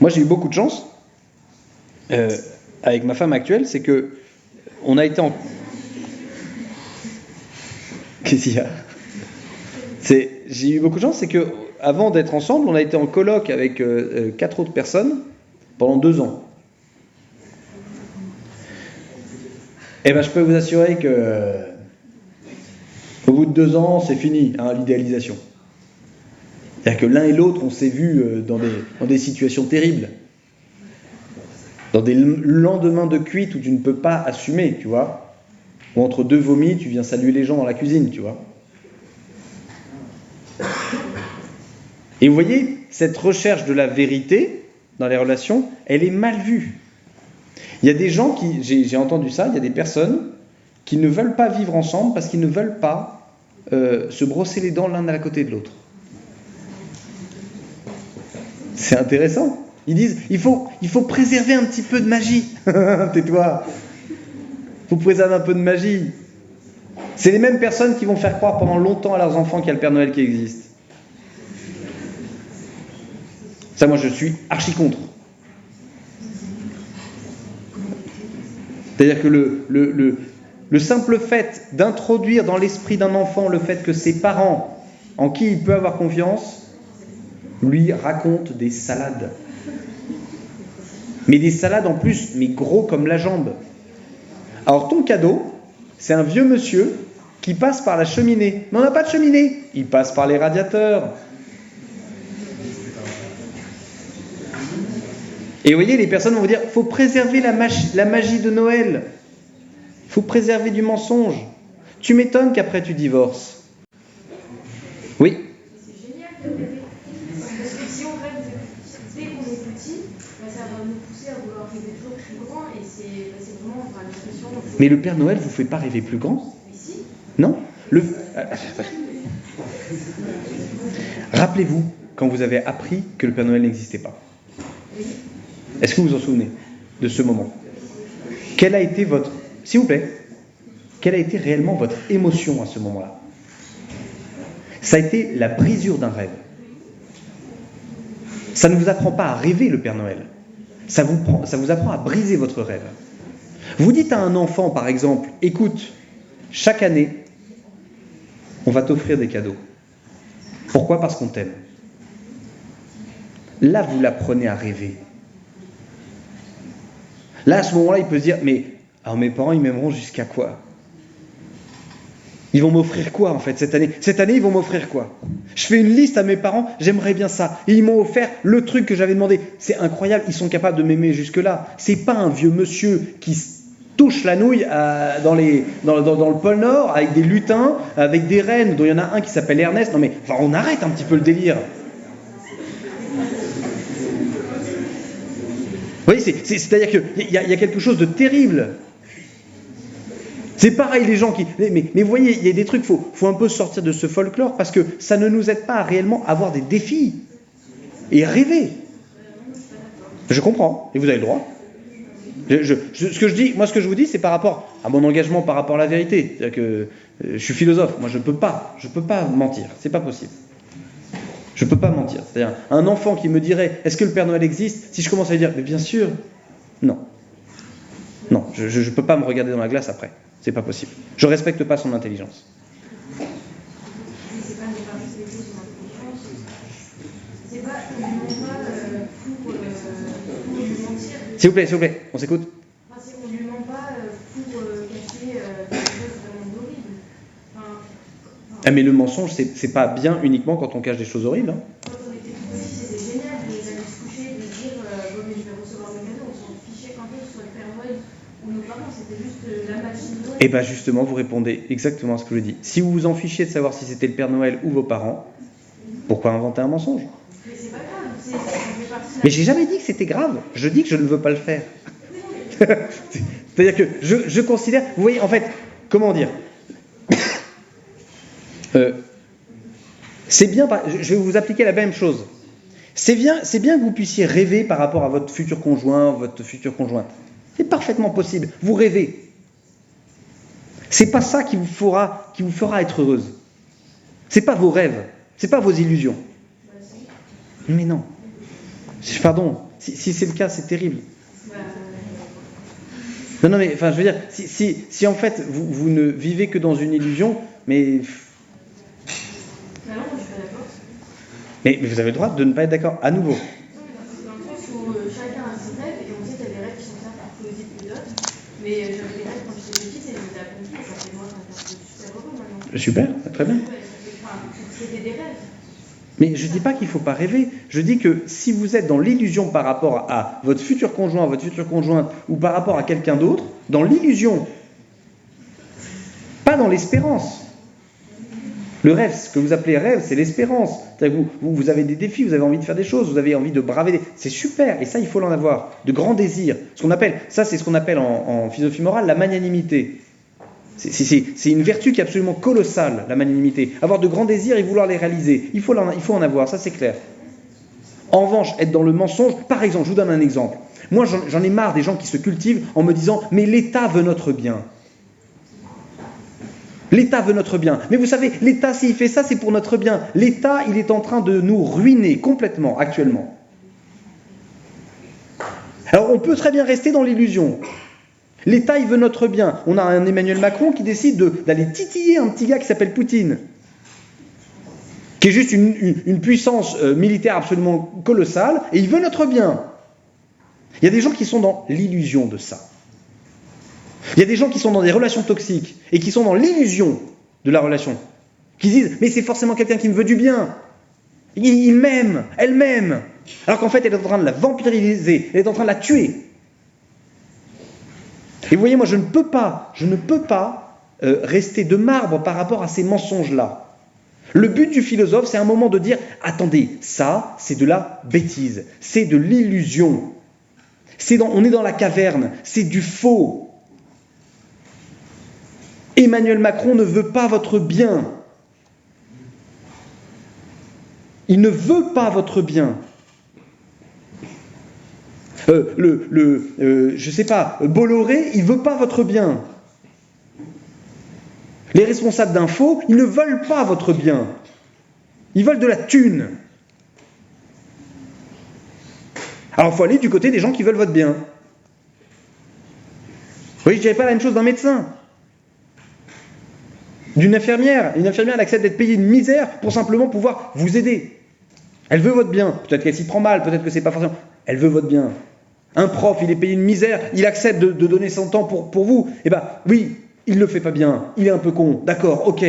[SPEAKER 3] Moi, j'ai eu beaucoup de chance avec ma femme actuelle, c'est que on a été en... Qu'est-ce qu'il y a ? J'ai eu beaucoup de chance, c'est que avant d'être ensemble, on a été en coloc avec 4 autres personnes pendant 2 ans. Et ben, je peux vous assurer que au bout de 2 ans, c'est fini, hein, l'idéalisation. C'est-à-dire que l'un et l'autre, on s'est vus dans des situations terribles, dans des lendemains de cuite où tu ne peux pas assumer, tu vois, ou entre 2 vomis, tu viens saluer les gens dans la cuisine, tu vois. Et vous voyez, cette recherche de la vérité dans les relations, elle est mal vue. Il y a des gens qui, j'ai entendu ça, il y a des personnes qui ne veulent pas vivre ensemble parce qu'ils ne veulent pas se brosser les dents l'un à la côté de l'autre. C'est intéressant. Ils disent, il faut préserver un petit peu de magie. Tais-toi. Il faut préserver un peu de magie. C'est les mêmes personnes qui vont faire croire pendant longtemps à leurs enfants qu'il y a le Père Noël qui existe. Ça, moi, je suis archi contre. C'est-à-dire que le simple fait d'introduire dans l'esprit d'un enfant le fait que ses parents, en qui il peut avoir confiance, lui racontent des salades. Mais des salades en plus, mais gros comme la jambe. Alors ton cadeau, c'est un vieux monsieur qui passe par la cheminée. Mais on n'a pas de cheminée. Il passe par les radiateurs. Et vous voyez, les personnes vont vous dire, il faut préserver la magie de Noël. Il faut préserver du mensonge. Tu m'étonnes qu'après tu divorces. Oui.
[SPEAKER 5] C'est génial de rêver. Parce que si on rêve dès qu'on est petit, ça va nous pousser à vouloir rêver toujours plus grand. Et c'est vraiment l'expression...
[SPEAKER 3] Mais le Père Noël ne vous fait pas rêver plus grand ?
[SPEAKER 5] Mais si.
[SPEAKER 3] Non ? Rappelez-vous quand vous avez appris que le Père Noël n'existait pas. Est-ce que vous vous en souvenez de ce moment ? Quelle a été votre... S'il vous plaît, quelle a été réellement votre émotion à ce moment-là ? Ça a été la brisure d'un rêve. Ça ne vous apprend pas à rêver le Père Noël. Ça vous apprend à briser votre rêve. Vous dites à un enfant, par exemple, écoute, chaque année, on va t'offrir des cadeaux. Pourquoi ? Parce qu'on t'aime. Là, vous l'apprenez à rêver. Là, à ce moment-là, il peut se dire, mais alors mes parents, ils m'aimeront jusqu'à quoi ? Ils vont m'offrir quoi, en fait, cette année ? Cette année, ils vont m'offrir quoi ? Je fais une liste à mes parents, j'aimerais bien ça. Et ils m'ont offert le truc que j'avais demandé. C'est incroyable, ils sont capables de m'aimer jusque-là. C'est pas un vieux monsieur qui touche la nouille dans le pôle Nord, avec des lutins, avec des rennes, dont il y en a un qui s'appelle Ernest. Non mais, enfin, on arrête un petit peu le délire. Vous voyez, c'est-à-dire qu'il y a quelque chose de terrible. C'est pareil, les gens qui... Mais vous voyez, il y a des trucs, faut un peu sortir de ce folklore, parce que ça ne nous aide pas à réellement avoir des défis et rêver. Je comprends, et vous avez le droit. Ce que je vous dis, c'est par rapport à mon engagement par rapport à la vérité. C'est-à-dire que je suis philosophe, moi je peux pas mentir, c'est pas possible. Je peux pas mentir. C'est-à-dire, un enfant qui me dirait, est-ce que le Père Noël existe ? Si je commence à lui dire, mais bien sûr, non. Non, je peux pas me regarder dans la glace après. C'est pas possible. Je respecte pas son intelligence.
[SPEAKER 5] C'est pas ne pas respecter son intelligence. C'est pas pour lui mentir.
[SPEAKER 3] S'il vous plaît, on s'écoute.
[SPEAKER 5] Enfin, c'est qu'on lui ment pas pour cacher quelque chose vraiment d'horrible.
[SPEAKER 3] Mais le mensonge, c'est pas bien uniquement quand on cache des choses horribles. Hein.
[SPEAKER 5] Quand on était tout petit, c'était génial d'aller se coucher et de dire bon, mais je vais recevoir mes cadeaux. On s'en fichait qu'un peu que ce soit le Père Noël ou nos parents, c'était juste la magie de Noël.
[SPEAKER 3] Et bien justement, vous répondez exactement à ce que je dis. Si vous vous en fichiez de savoir si c'était le Père Noël ou vos parents, pourquoi inventer un mensonge ? Mais j'ai jamais dit que c'était grave. Je dis que je ne veux pas le faire. C'est-à-dire que je considère... Vous voyez, en fait, comment dire c'est bien... Je vais vous appliquer la même chose. C'est bien que vous puissiez rêver par rapport à votre futur conjoint, votre future conjointe. C'est parfaitement possible. Vous rêvez. C'est pas ça qui vous fera être heureuse. C'est pas vos rêves. C'est pas vos illusions. Mais non. Pardon. Si c'est le cas, c'est terrible. Non, mais enfin, je veux dire, si en fait vous ne vivez que dans une illusion, mais.
[SPEAKER 5] Non, moi je suis pas d'accord.
[SPEAKER 3] Mais vous avez le droit de ne pas être d'accord à nouveau.
[SPEAKER 5] Non, mais dans le sens où chacun a ses rêves, et on sait qu'il y a des rêves qui sont certes plus positifs que d'autres, mais j'avais des rêves quand j'étais petite et je les ai accomplis, et ça fait moi, ça fait super heureux maintenant.
[SPEAKER 3] Super, très bien.
[SPEAKER 5] Ouais, c'était des rêves.
[SPEAKER 3] Mais je ne dis pas qu'il ne faut pas rêver. Je dis que si vous êtes dans l'illusion par rapport à votre futur conjoint, votre future conjointe, ou par rapport à quelqu'un d'autre, dans l'illusion, pas dans l'espérance. Le rêve, ce que vous appelez rêve, c'est l'espérance. C'est-à-dire que vous avez des défis, vous avez envie de faire des choses, vous avez envie de braver des... C'est super, et ça, il faut l'en avoir. De grands désirs. Ça, c'est ce qu'on appelle en philosophie morale la magnanimité. C'est une vertu qui est absolument colossale, la magnanimité. Avoir de grands désirs et vouloir les réaliser. Il faut en avoir, ça c'est clair. En revanche, être dans le mensonge, par exemple, je vous donne un exemple. Moi, j'en ai marre des gens qui se cultivent en me disant « mais l'État veut notre bien ». L'État veut notre bien. Mais vous savez, l'État, s'il fait ça, c'est pour notre bien. L'État, il est en train de nous ruiner complètement, actuellement. Alors, on peut très bien rester dans l'illusion. L'État, il veut notre bien. On a un Emmanuel Macron qui décide d'aller titiller un petit gars qui s'appelle Poutine, qui est juste une puissance militaire absolument colossale, et il veut notre bien. Il y a des gens qui sont dans l'illusion de ça. Il y a des gens qui sont dans des relations toxiques, et qui sont dans l'illusion de la relation, qui disent « mais c'est forcément quelqu'un qui me veut du bien. Il m'aime, elle m'aime. » Alors qu'en fait, elle est en train de la vampiriser, elle est en train de la tuer. Et vous voyez, moi, je ne peux pas rester de marbre par rapport à ces mensonges-là. Le but du philosophe, c'est un moment de dire « attendez, ça, c'est de la bêtise, c'est de l'illusion. On est dans la caverne, c'est du faux. Emmanuel Macron ne veut pas votre bien. Il ne veut pas votre bien. Je sais pas, Bolloré, il veut pas votre bien. Les responsables d'info, ils ne veulent pas votre bien. Ils veulent de la thune. Alors il faut aller du côté des gens qui veulent votre bien. Oui, je dirais pas la même chose d'un médecin. D'une infirmière. Une infirmière, elle accepte d'être payée une misère pour simplement pouvoir vous aider. Elle veut votre bien. Peut-être qu'elle s'y prend mal, peut-être que c'est pas forcément... Elle veut votre bien. Un prof, il est payé une misère, il accepte de donner son temps pour vous. Eh bien, oui, il ne le fait pas bien, il est un peu con, d'accord, ok.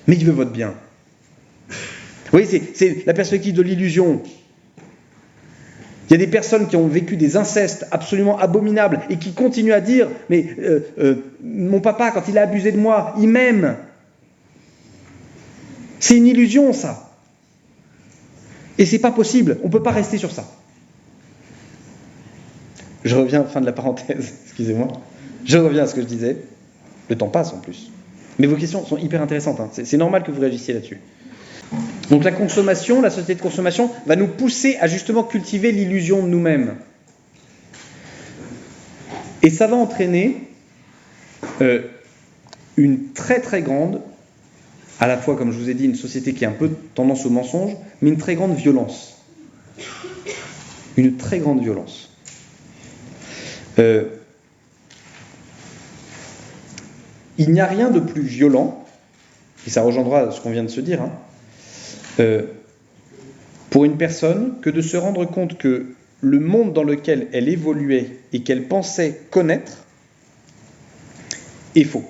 [SPEAKER 3] Mais il veut votre bien. Vous voyez, c'est la perspective de l'illusion. Il y a des personnes qui ont vécu des incestes absolument abominables et qui continuent à dire « mais mon papa, quand il a abusé de moi, il m'aime ». C'est une illusion, ça. Et c'est pas possible, on ne peut pas rester sur ça. Je reviens à la fin de la parenthèse, excusez-moi. Je reviens à ce que je disais. Le temps passe en plus. Mais vos questions sont hyper intéressantes. Hein. C'est normal que vous réagissiez là-dessus. Donc la consommation, la société de consommation, va nous pousser à justement cultiver l'illusion de nous-mêmes. Et ça va entraîner une très très grande, à la fois, comme je vous ai dit, une société qui a un peu tendance au mensonge, mais une très grande violence. Une très grande violence. Il n'y a rien de plus violent, et ça rejoindra ce qu'on vient de se dire, pour une personne que de se rendre compte que le monde dans lequel elle évoluait et qu'elle pensait connaître est faux.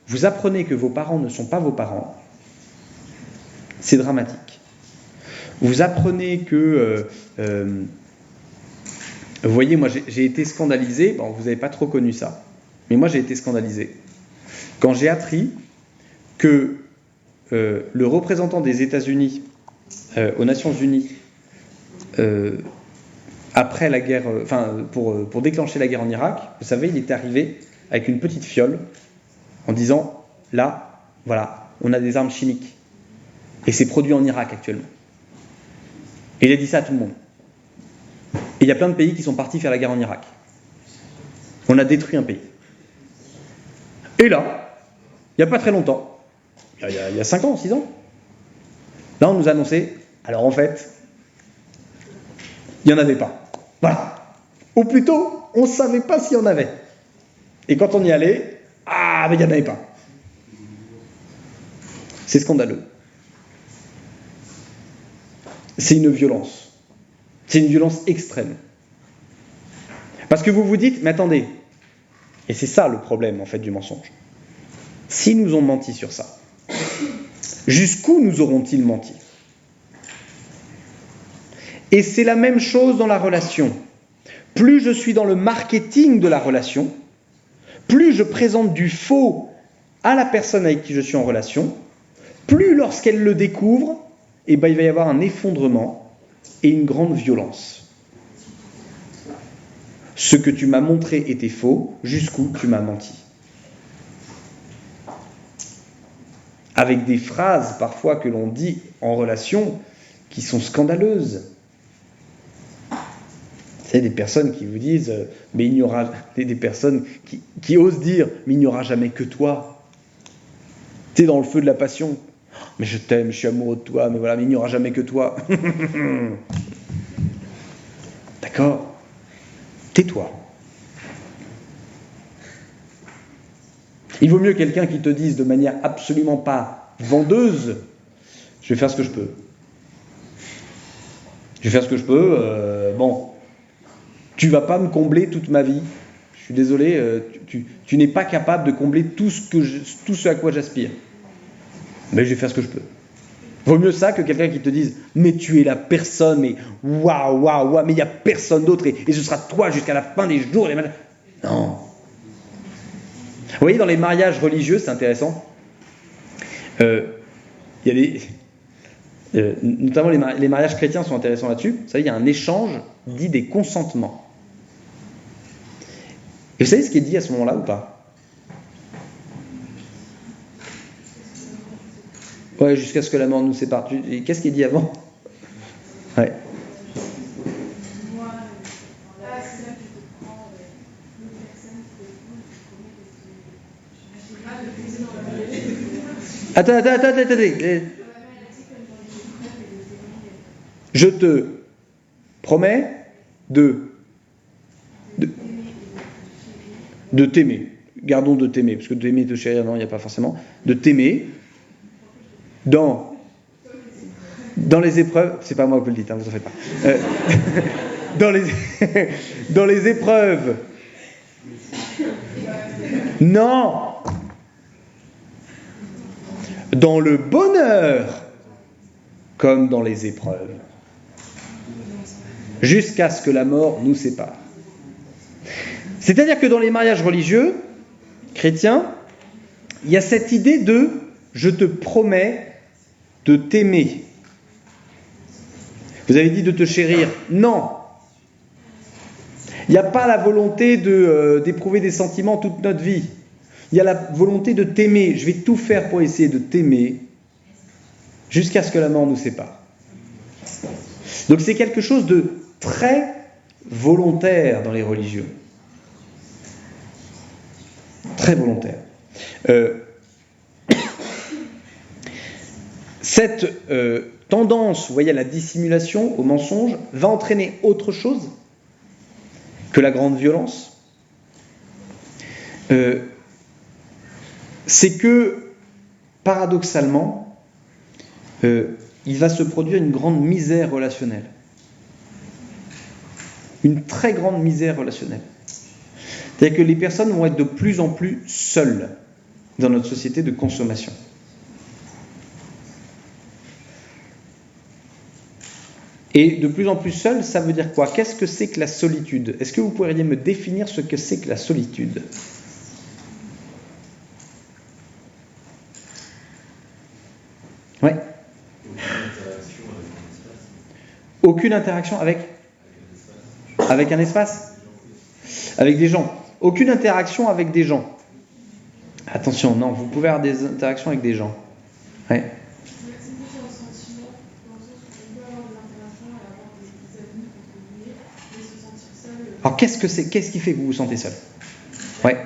[SPEAKER 3] Vous apprenez que vos parents ne sont pas vos parents, c'est dramatique. Vous apprenez que... vous voyez, moi j'ai été scandalisé, bon, vous n'avez pas trop connu ça, mais moi j'ai été scandalisé quand j'ai appris que le représentant des États-Unis aux Nations Unies, après la guerre, pour déclencher la guerre en Irak, vous savez, il était arrivé avec une petite fiole en disant, là, voilà, on a des armes chimiques. Et c'est produit en Irak actuellement. Et il a dit ça à tout le monde. Et il y a plein de pays qui sont partis faire la guerre en Irak. On a détruit un pays. Et là, il n'y a pas très longtemps, il y a 5 ans, 6 ans, là on nous a annoncé, alors en fait, il n'y en avait pas. Voilà. Ou plutôt, on ne savait pas s'il y en avait. Et quand on y allait, mais il n'y en avait pas. C'est scandaleux. C'est une violence. C'est une violence extrême. Parce que vous vous dites, mais attendez, et c'est ça le problème en fait du mensonge. S'ils nous ont menti sur ça, jusqu'où nous auront-ils menti? Et c'est la même chose dans la relation. Plus je suis dans le marketing de la relation, plus je présente du faux à la personne avec qui je suis en relation, plus lorsqu'elle le découvre, il va y avoir un effondrement et une grande violence. Ce que tu m'as montré était faux, jusqu'où tu m'as menti. Avec des phrases parfois que l'on dit en relation qui sont scandaleuses. C'est des personnes qui vous disent, mais il n'y aura des personnes qui osent dire, mais il n'y aura jamais que toi. Tu es dans le feu de la passion. Mais je t'aime, je suis amoureux de toi, mais voilà, mais il n'y aura jamais que toi. D'accord? Tais-toi. Il vaut mieux quelqu'un qui te dise de manière absolument pas vendeuse, je vais faire ce que je peux. Je vais faire ce que je peux, tu vas pas me combler toute ma vie. Je suis désolé, tu n'es pas capable de combler tout ce à quoi j'aspire. Mais je vais faire ce que je peux. Vaut mieux ça que quelqu'un qui te dise « Mais tu es la personne, mais waouh, mais il n'y a personne d'autre, et ce sera toi jusqu'à la fin des jours. » Non. Vous voyez, dans les mariages religieux, c'est intéressant. Il y a notamment les mariages chrétiens sont intéressants là-dessus. Vous savez, il y a un échange dit des consentements. Et vous savez ce qui est dit à ce moment-là ou pas? Ouais, jusqu'à ce que la mort nous sépare. Qu'est-ce qui est dit avant? Ouais. Attendez. Je te promets de t'aimer. Gardons de t'aimer, parce que d'aimer, de chérir, non, il n'y a pas forcément. De t'aimer dans les épreuves. C'est pas moi qui vous le dites, vous en faites pas. Dans les épreuves. Non. Dans le bonheur, comme dans les épreuves. Jusqu'à ce que la mort nous sépare. C'est-à-dire que dans les mariages religieux, chrétiens, il y a cette idée de « je te promets de t'aimer ». Vous avez dit de te chérir. Non. Il n'y a pas la volonté d'éprouver des sentiments toute notre vie. Il y a la volonté de t'aimer. Je vais tout faire pour essayer de t'aimer jusqu'à ce que la mort nous sépare. Donc c'est quelque chose de très volontaire dans les religieux. Très volontaire. Cette tendance, vous voyez, à la dissimulation, au mensonge, va entraîner autre chose que la grande violence. C'est que, paradoxalement, il va se produire une grande misère relationnelle. Une très grande misère relationnelle. C'est-à-dire que les personnes vont être de plus en plus seules dans notre société de consommation. Et de plus en plus seul, ça veut dire quoi? Qu'est-ce que c'est que la solitude? Est-ce que vous pourriez me définir ce que c'est que la solitude? Aucune interaction avec un espace? Avec des gens. Aucune interaction avec des gens. Attention, non, vous pouvez avoir des interactions avec des gens. Ouais.
[SPEAKER 5] C'est plus un sentiment, dans le sens où on peut avoir des interactions et avoir des amis, entre guillemets, mais se sentir seul.
[SPEAKER 3] Alors qu'est-ce qui fait que vous vous sentez seul? Ouais.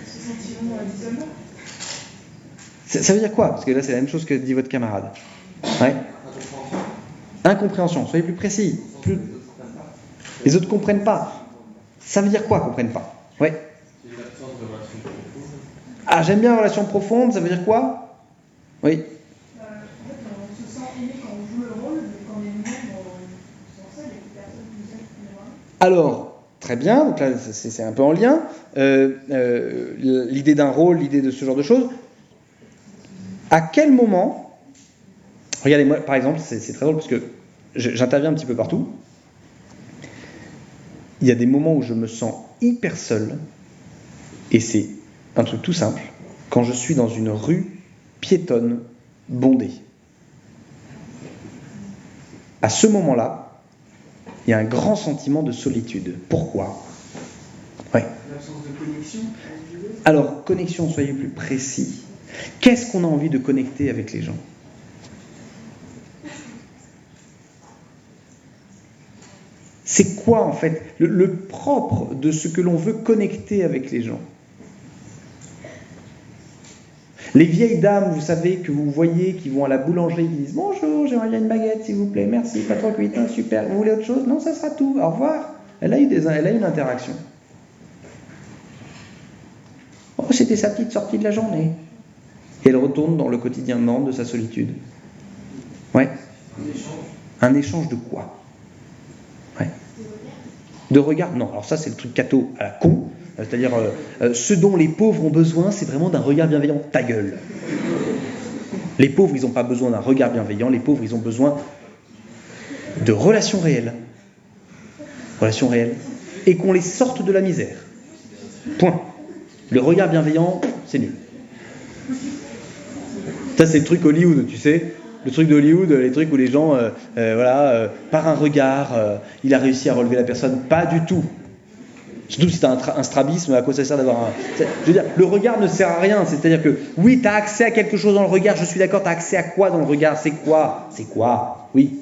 [SPEAKER 5] Ce sentiment d'isolement.
[SPEAKER 3] Ça veut dire quoi? Parce que là, c'est la même chose que dit votre camarade. Ouais. Incompréhension. Soyez plus précis. Les autres ne comprennent pas. Ça veut dire quoi, comprennent pas? Ouais. Ah, j'aime bien la relation profonde, ça veut dire quoi? Oui.
[SPEAKER 5] En fait, on se sent aimé quand on joue le rôle, mais quand on est nous-mêmes, on se sent seul, il y a plus personne qui nous aime finalement.
[SPEAKER 3] Alors, très bien, donc là, c'est un peu en lien. L'idée d'un rôle, l'idée de ce genre de choses. À quel moment, regardez, moi, par exemple, c'est très drôle parce que j'interviens un petit peu partout. Il y a des moments où je me sens hyper seul, et c'est un truc tout simple, quand je suis dans une rue piétonne bondée. À ce moment-là, il y a un grand sentiment de solitude. Pourquoi? Ouais.
[SPEAKER 2] L'absence de connexion.
[SPEAKER 3] Alors, connexion, soyez plus précis. Qu'est-ce qu'on a envie de connecter avec les gens? C'est quoi en fait le propre de ce que l'on veut connecter avec les gens? Les vieilles dames, vous savez, que vous voyez, qui vont à la boulangerie, qui disent « Bonjour, j'aimerais bien une baguette, s'il vous plaît, merci, pas trop cuite, hein, super, vous voulez autre chose? Non, ça sera tout, au revoir. » Elle a eu une interaction. Oh, c'était sa petite sortie de la journée. Et elle retourne dans le quotidien de sa solitude. Ouais. Un échange de quoi? Ouais. De regard? Non, alors ça c'est le truc catho à la con. C'est-à-dire, ce dont les pauvres ont besoin, c'est vraiment d'un regard bienveillant. Ta gueule. Les pauvres, ils n'ont pas besoin d'un regard bienveillant. Les pauvres, ils ont besoin de relations réelles. Relations réelles. Et qu'on les sorte de la misère. Point. Le regard bienveillant, c'est nul. Ça, c'est le truc Hollywood, tu sais. Le truc d'Hollywood, les trucs où les gens, par un regard, il a réussi à relever la personne. Pas du tout. Surtout si tu as un strabisme, à quoi ça sert d'avoir un... Je veux dire, le regard ne sert à rien. C'est-à-dire que, oui, tu as accès à quelque chose dans le regard, je suis d'accord, tu as accès à quoi dans le regard? C'est quoi? C'est quoi? Oui.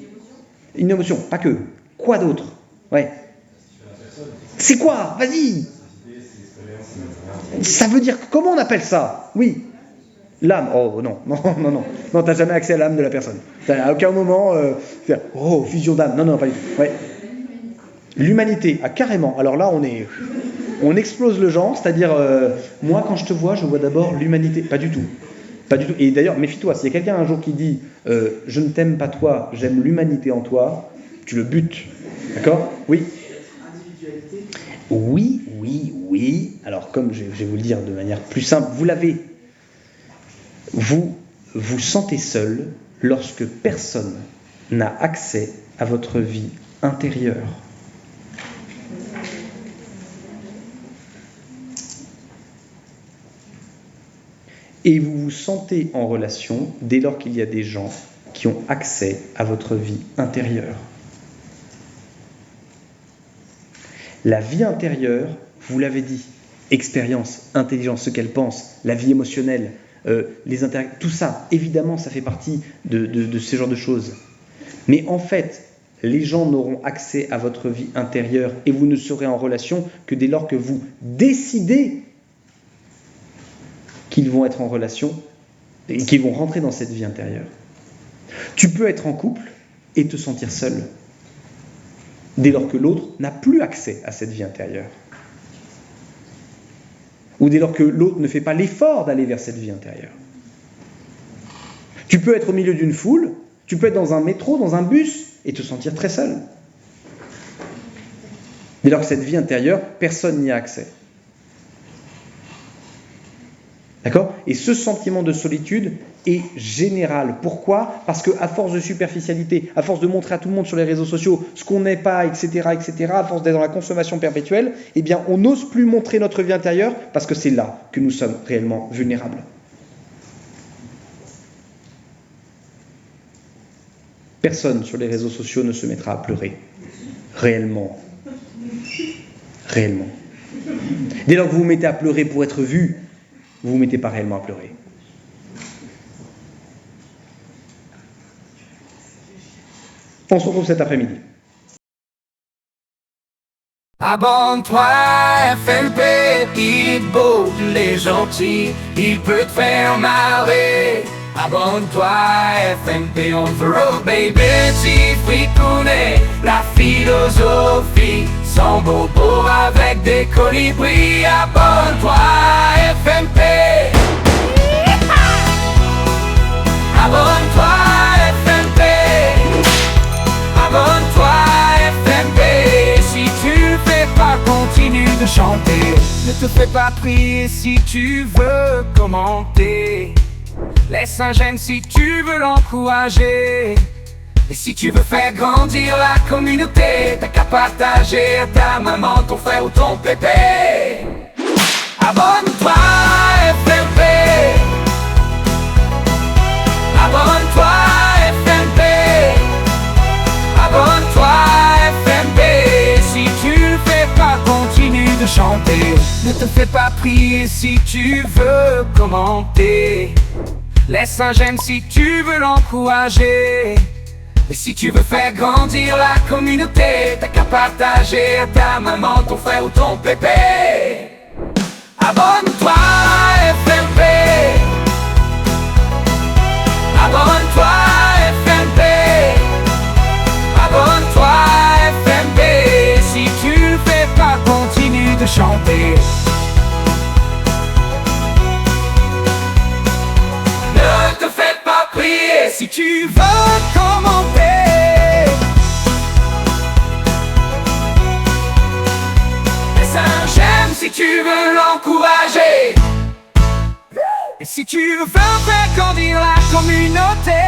[SPEAKER 3] Une émotion, pas que. Quoi d'autre? Ouais. C'est quoi? Vas-y. Ça veut dire... Comment on appelle ça? Oui. L'âme. Oh, non. Non, t'as jamais accès à l'âme de la personne. À aucun moment... fusion d'âme. Non, pas du tout. Ouais. L'humanité, carrément. Alors là, on explose le genre, c'est-à-dire, moi, quand je te vois, je vois d'abord l'humanité. Pas du tout. Pas du tout. Et d'ailleurs, méfie-toi, s'il y a quelqu'un un jour qui dit je ne t'aime pas toi, j'aime l'humanité en toi, tu le butes. D'accord? Oui. Oui. Alors, comme je vais vous le dire de manière plus simple, vous l'avez. Vous vous sentez seul lorsque personne n'a accès à votre vie intérieure. Et vous vous sentez en relation dès lors qu'il y a des gens qui ont accès à votre vie intérieure. La vie intérieure, vous l'avez dit, expérience, intelligence, ce qu'elle pense, la vie émotionnelle, les interactions, tout ça, évidemment, ça fait partie de ce genre de choses. Mais en fait, les gens n'auront accès à votre vie intérieure et vous ne serez en relation que dès lors que vous décidez qu'ils vont être en relation et qu'ils vont rentrer dans cette vie intérieure. Tu peux être en couple et te sentir seul dès lors que l'autre n'a plus accès à cette vie intérieure. Ou dès lors que l'autre ne fait pas l'effort d'aller vers cette vie intérieure. Tu peux être au milieu d'une foule, tu peux être dans un métro, dans un bus, et te sentir très seul. Dès lors que cette vie intérieure, personne n'y a accès. D'accord? Et ce sentiment de solitude est général. Pourquoi? Parce qu'à force de superficialité, à force de montrer à tout le monde sur les réseaux sociaux ce qu'on n'est pas, etc., à force d'être dans la consommation perpétuelle, eh bien, on n'ose plus montrer notre vie intérieure parce que c'est là que nous sommes réellement vulnérables. Personne sur les réseaux sociaux ne se mettra à pleurer. Réellement. Réellement. Dès lors que vous vous mettez à pleurer pour être vu, vous ne vous mettez pas réellement à pleurer. On se retrouve cet après-midi.
[SPEAKER 6] Abonne-toi, FLP, il est beau, il est gentil, il peut te faire marrer. Abonne-toi, FMP, on the road, baby, si fripounet, la philosophie, sans bobo avec des colibris. Abonne-toi, FMP. Abonne-toi, FMP. Abonne-toi, FMP. Si tu le fais pas, continue de chanter. Ne te fais pas prier si tu veux commenter. Laisse un j'aime si tu veux l'encourager. Et si tu veux faire grandir la communauté, t'as qu'à partager à ta maman, ton frère ou ton pépé. Abonne-toi, FMP. Abonne-toi, FMP. Abonne-toi, FMP. Si tu le fais pas, continue de chanter. Ne te fais pas prier si tu veux commenter. Laisse un j'aime si tu veux l'encourager. Et si tu veux faire grandir la communauté, t'as qu'à partager à ta maman, ton frère ou ton pépé. Abonne-toi, FMP. Abonne-toi, FMP. Abonne-toi, FMP. Si tu le fais pas, continue de chanter. Ne te fais pas prier si tu veux commenter. Laisse un j'aime si tu veux l'encourager. Et si tu veux faire grandir la communauté,